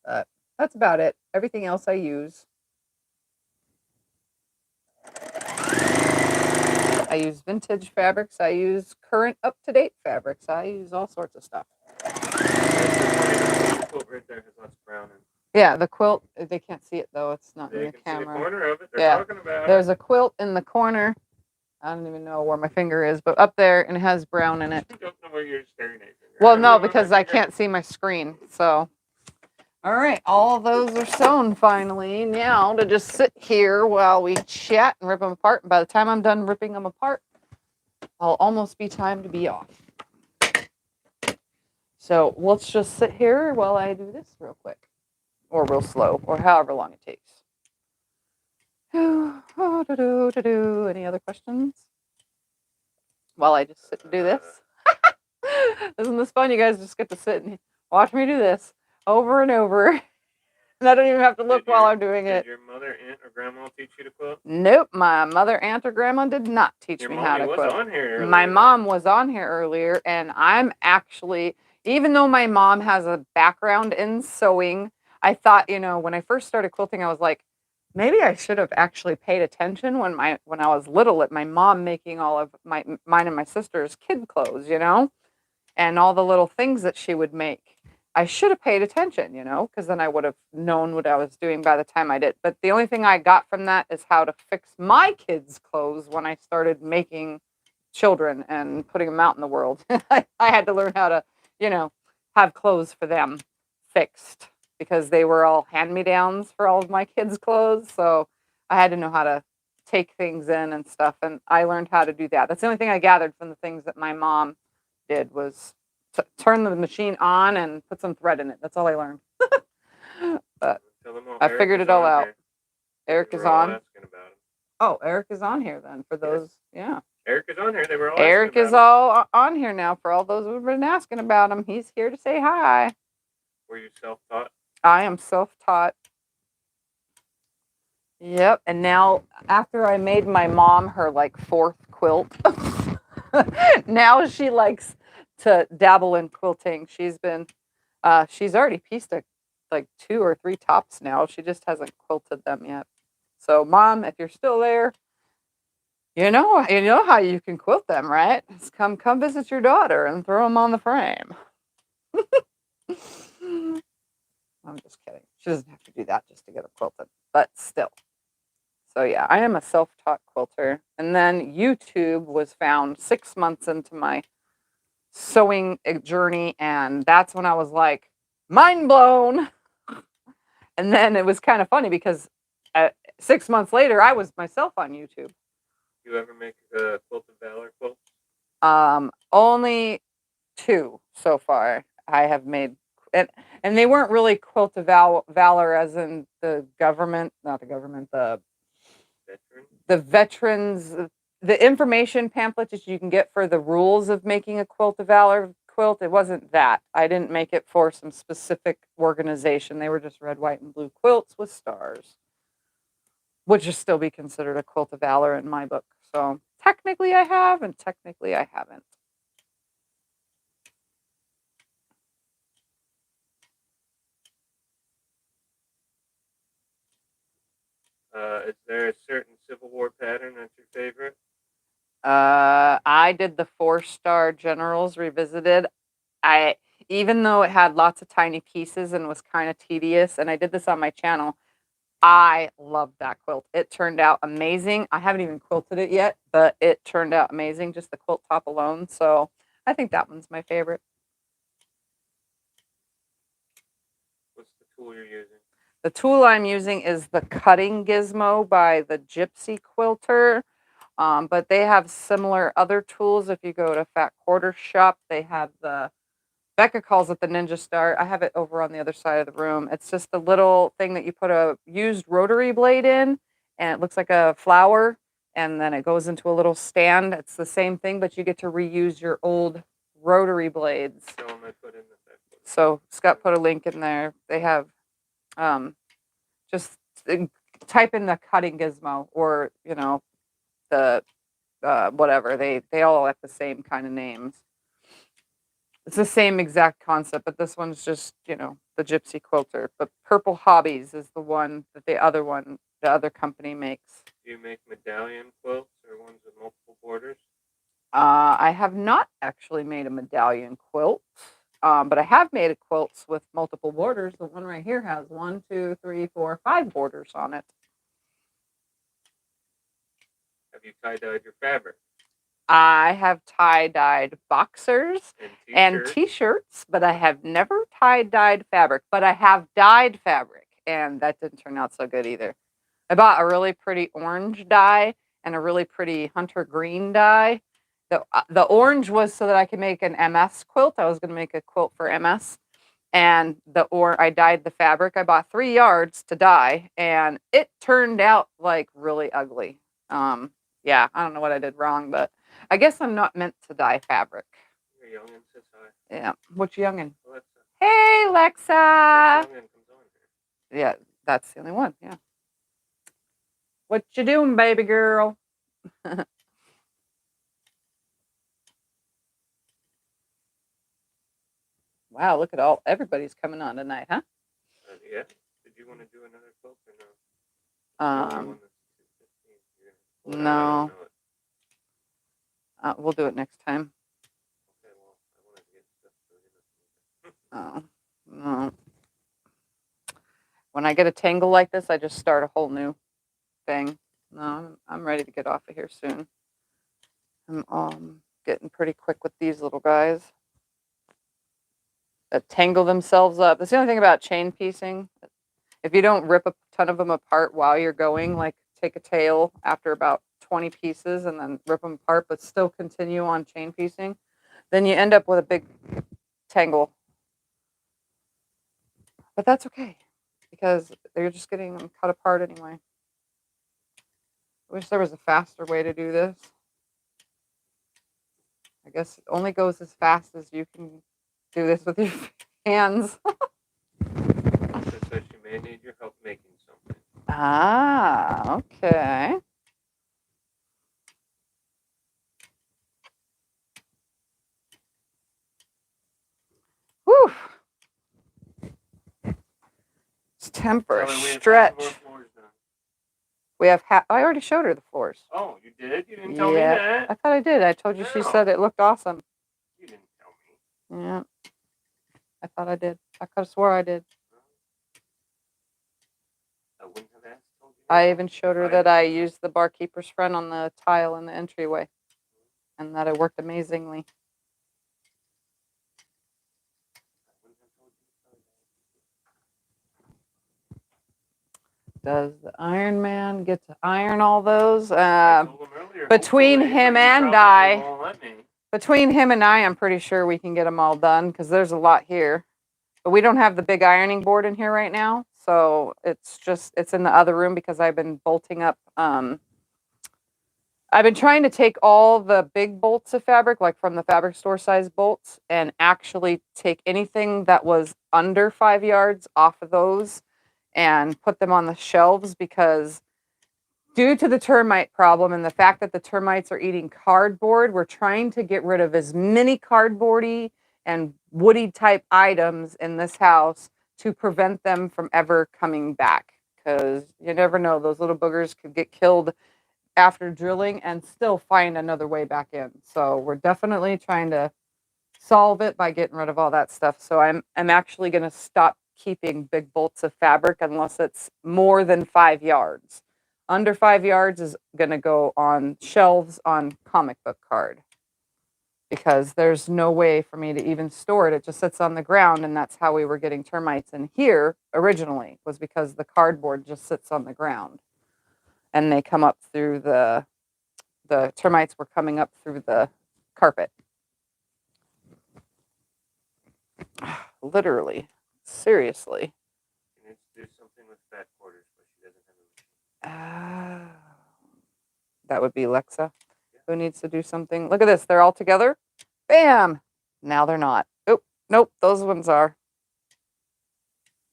But that's about it. Everything else I use. I use vintage fabrics. I use current up-to-date fabrics. I use all sorts of stuff. The quilt right there has lots of brown in it. Yeah, the quilt, they can't see it though. It's not They in the can camera. see the corner of it. They're Yeah. talking about There's it. a quilt in the corner. I don't even know where my finger is, but up there, and it has brown in it. I don't know where you're staring at. Well, no, because I can't see my screen. So, all right, all of those are sewn finally. Now to just sit here while we chat and rip them apart. And by the time I'm done ripping them apart, I'll almost be time to be off. So let's just sit here while I do this real quick, or real slow, or however long it takes. Any other questions? While I just sit and do this. Isn't this fun? You guys just get to sit and watch me do this over and over. And I don't even have to look while I'm doing it. Did your mother, aunt, or grandma teach you to quilt? Nope, my mother, aunt, or grandma did not teach me how to quilt. Was on here earlier. My mom was on here earlier, and I'm actually, even though my mom has a background in sewing, I thought, when I first started quilting, I was like, maybe I should have actually paid attention when I was little at my mom making all of mine and my sister's kid clothes, and all the little things that she would make. I should have paid attention, because then I would have known what I was doing by the time I did. But the only thing I got from that is how to fix my kids' clothes when I started making children and putting them out in the world. I had to learn how to, have clothes for them fixed because they were all hand-me-downs for all of my kids' clothes. So I had to know how to take things in and stuff. And I learned how to do that. That's the only thing I gathered from the things that my mom did was turn the machine on and put some thread in it. That's all I learned. But I figured it all out. Eric is on. Oh, Eric is on here then for those. Yes. Yeah. Eric is on here. They were all Eric is all on here now for all those who've been asking about him. He's here to say hi. Were you self-taught? I am self-taught. Yep. And now after I made my mom her fourth quilt, now she likes to dabble in quilting. She's already pieced 2 or 3 tops now. She just hasn't quilted them yet. So Mom, if you're still there, you know how you can quilt them, right? Just come visit your daughter and throw them on the frame. I'm just kidding. She doesn't have to do that just to get them quilted, but still. So yeah, I am a self-taught quilter. And then YouTube was found 6 months into my sewing journey, and that's when I was like, mind blown. And then it was kind of funny because 6 months later, I was myself on YouTube. You ever make a Quilt of Valor quilt? Only 2 so far I have made, and they weren't really Quilt of Valor as in the government, not the government, the veterans, the information pamphlet that you can get for the rules of making a Quilt of Valor quilt. It wasn't that. I didn't make it for some specific organization. They were just red, white, and blue quilts with stars, which would still be considered a Quilt of Valor in my book. So technically I have, and technically I haven't. Is there a certain Civil War pattern that's your favorite? I did the 4-star Generals Revisited. Even though it had lots of tiny pieces and was kind of tedious, and I did this on my channel, I loved that quilt. It turned out amazing. I haven't even quilted it yet, but it turned out amazing, just the quilt top alone. So I think that one's my favorite. What's the tool you're using? The tool I'm using is the cutting gizmo by the Gypsy Quilter. But they have similar other tools. If you go to Fat Quarter Shop, they have the, Becca calls it the Ninja Star. I have it over on the other side of the room. It's just a little thing that you put a used rotary blade in, and it looks like a flower, and then it goes into a little stand. It's the same thing, but you get to reuse your old rotary blades. So Scott put a link in there. They have just type in the cutting gizmo, or the whatever. They all have the same kind of names. It's the same exact concept, but this one's just, the Gypsy Quilter. But Purple Hobbies is the one that the other company makes. Do you make medallion quilts or ones with multiple borders? I have not actually made a medallion quilt, but I have made quilts with multiple borders. The one right here has 1, 2, 3, 4, 5 borders on it. Have you tie-dyed your fabric? I have tie-dyed boxers and t-shirts, but I have never tie-dyed fabric. But I have dyed fabric, and that didn't turn out so good either. I bought a really pretty orange dye and a really pretty hunter green dye. The orange was so that I could make an MS quilt. I was going to make a quilt for MS. And I dyed the fabric. I bought 3 yards to dye, and it turned out like really ugly. Yeah, I don't know what I did wrong, but I guess I'm not meant to dye fabric. Your youngin says hi. Yeah. Which youngin? Alexa. Hey, Alexa. Youngin comes on here. Yeah, that's the only one. Yeah. What you doing, baby girl? Wow, look at everybody's coming on tonight, huh? Yeah. Did you want to do another quilt or no? No. We'll do it next time. Okay, well, I wanted to get stuff. Oh, no. When I get a tangle like this, I just start a whole new thing. No, I'm ready to get off of here soon. I'm getting pretty quick with these little guys that tangle themselves up. That's the only thing about chain piecing. If you don't rip a ton of them apart while you're going, like take a tail after about 20 pieces and then rip them apart, but still continue on chain piecing, then you end up with a big tangle. But that's okay, because they're just getting them cut apart anyway. I wish there was a faster way to do this. I guess it only goes as fast as you can do this with your hands. So she may need your help making something. Ah, okay. Whew. It's temper, stretch. We have I already showed her the floors. Oh, you did? You didn't tell me that? I thought I did. I told you. She said it looked awesome. You didn't tell me. Yeah. I thought I did. I could have swore I did. I wouldn't have asked. I even showed her that I used the barkeeper's friend on the tile in the entryway, and that it worked amazingly. Does the Iron Man get to iron all those? Between him and I, I'm pretty sure we can get them all done, because there's a lot here. But we don't have the big ironing board in here right now, so it's in the other room because I've been bolting up. I've been trying to take all the big bolts of fabric, like from the fabric store size bolts, and actually take anything that was under 5 yards off of those and put them on the shelves, because due to the termite problem and the fact that the termites are eating cardboard, we're trying to get rid of as many cardboardy and woody type items in this house to prevent them from ever coming back, because you never know, those little boogers could get killed after drilling and still find another way back in. So we're definitely trying to solve it by getting rid of all that stuff. So I'm actually going to stop keeping big bolts of fabric unless it's more than 5 yards. Under 5 yards is going to go on shelves on comic book card. because there's no way for me to even store it. It just sits on the ground, and that's how we were getting termites in here originally, was because the cardboard just sits on the ground, and they come up through the termites were coming up through the carpet. Literally, seriously. She needs to do something with fat quarters, but she doesn't have a machine. That would be Lexa, who needs to do something. Look at this. They're all together. Bam! Now they're not. Oh, nope. Those ones are.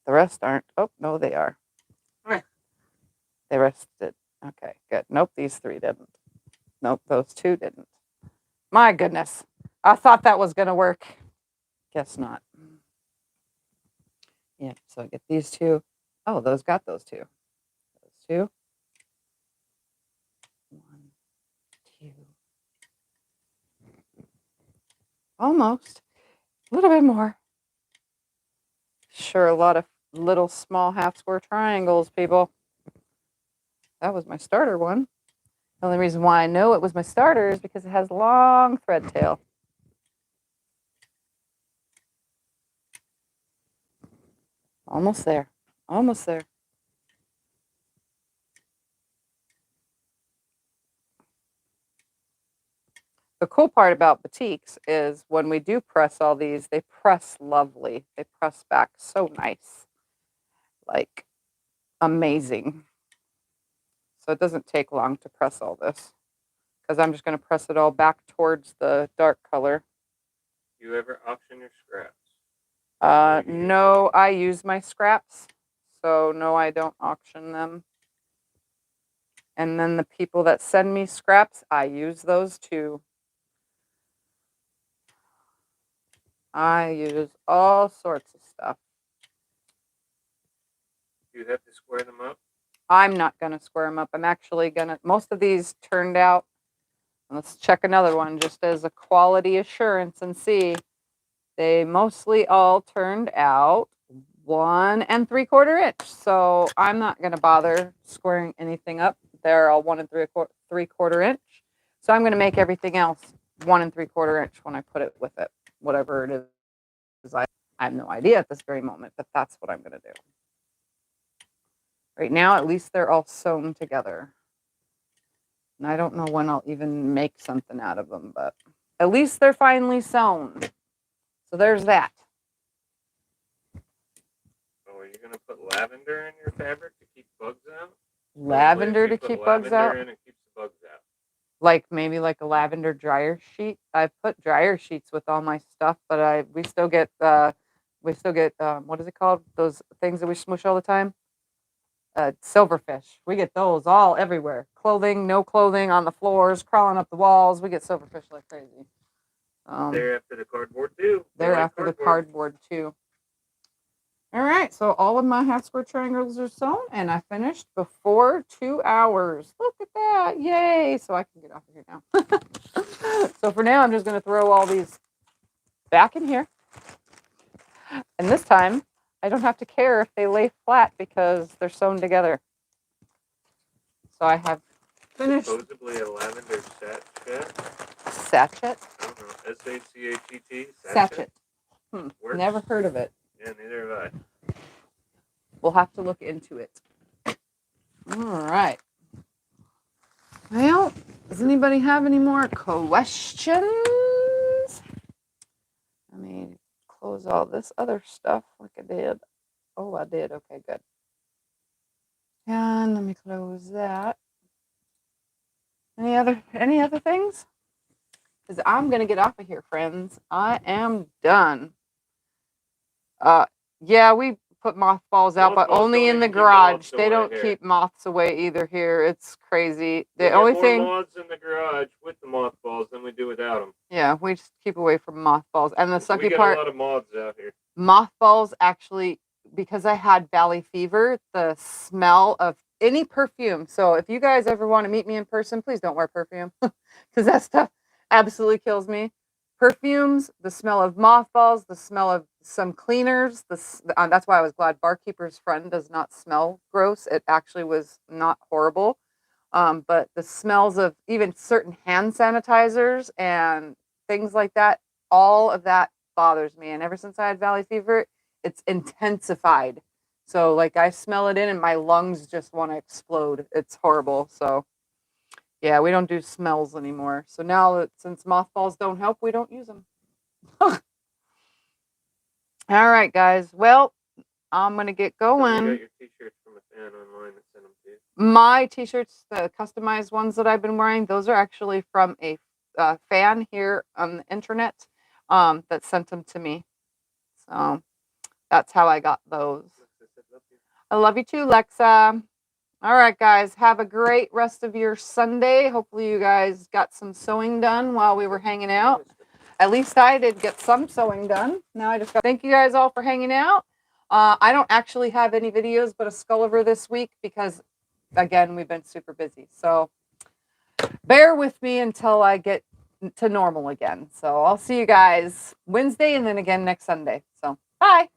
The rest aren't. Oh, no, they are. The rest did. Okay, good. Nope, these three didn't. Nope, those two didn't. My goodness. I thought that was going to work. Guess not. Yeah, so I get these two. Oh, those got those two. Those two. 1, 2. Almost. A little bit more. Sure, a lot of little small half square triangles, people. That was my starter one. The only reason why I know it was my starter is because it has long thread tail. Almost there. Almost there. The cool part about batiks is when we do press all these, they press lovely. They press back so nice. Like, amazing. So it doesn't take long to press all this, because I'm just going to press it all back towards the dark color. You ever auction your scraps? No, I use my scraps. So no, I don't auction them. And then the people that send me scraps, I use those too. I use all sorts of stuff. Do you have to square them up? I'm not going to square them up. I'm actually going to, most of these turned out, let's check another one just as a quality assurance and see. They mostly all turned out 1 3/4 inch. So I'm not going to bother squaring anything up. They're all 1 3/4 inch. So I'm going to make everything else 1 3/4 inch when I put it with it, whatever it is. I have no idea at this very moment, but that's what I'm going to do. Right now, at least they're all sewn together. And I don't know when I'll even make something out of them, but at least they're finally sewn. So there's that. Oh, are you going to put lavender in your fabric to keep bugs out? Lavender to keep bugs out? In, it keeps the bugs out. Like maybe like a lavender dryer sheet. I've put dryer sheets with all my stuff, but we still get what is it called? Those things that we smush all the time? Silverfish. We get those all everywhere. Clothing, no clothing, on the floors, crawling up the walls. We get silverfish like crazy. They're after the cardboard too. They're after the cardboard too. All right, so all of my half square triangles are sewn, and I finished before 2 hours. Look at that. Yay. So I can get off of here now. So for now, I'm just going to throw all these back in here. And this time, I don't have to care if they lay flat because they're sewn together. So I have finished. Supposedly a lavender sachet. Sachet? I don't know. S-A-C-H-E-T. Sachet. Never heard of it. Yeah, neither have I. We'll have to look into it. All right. Well, does anybody have any more questions? Let me close all this other stuff like I did. Oh, I did. Okay, good. And let me close that. Any other things? Because I'm gonna get off of here, friends. I am done. Yeah, we put mothballs out, but only in the garage. They don't keep moths away either here. It's crazy. The only thing. More moths in the garage with the mothballs than we do without them. Yeah, we just keep away from mothballs. And the sucky part. We get a lot of moths out here. Mothballs actually, because I had valley fever, the smell of any perfume. So if you guys ever want to meet me in person, please don't wear perfume because that stuff absolutely kills me. Perfumes, the smell of mothballs, the smell of some cleaners. That's why I was glad Barkeeper's Friend does not smell gross. It actually was not horrible. But the smells of even certain hand sanitizers and things like that, all of that bothers me. And ever since I had valley fever, it's intensified. So like I smell it in and my lungs just want to explode. It's horrible. So yeah, we don't do smells anymore. So now that since mothballs don't help, we don't use them. All right, guys. Well, I'm going to get going. You got your t-shirts from a fan online that sent them to you. My t-shirts, the customized ones that I've been wearing, those are actually from a fan here on the internet that sent them to me. So that's how I got those. I love you too, Lexa. All right, guys. Have a great rest of your Sunday. Hopefully you guys got some sewing done while we were hanging out. At least I did get some sewing done. Now I just got thank you guys all for hanging out. I don't actually have any videos but a Skulliver this week because, again, we've been super busy. So bear with me until I get to normal again. So I'll see you guys Wednesday and then again next Sunday. So bye.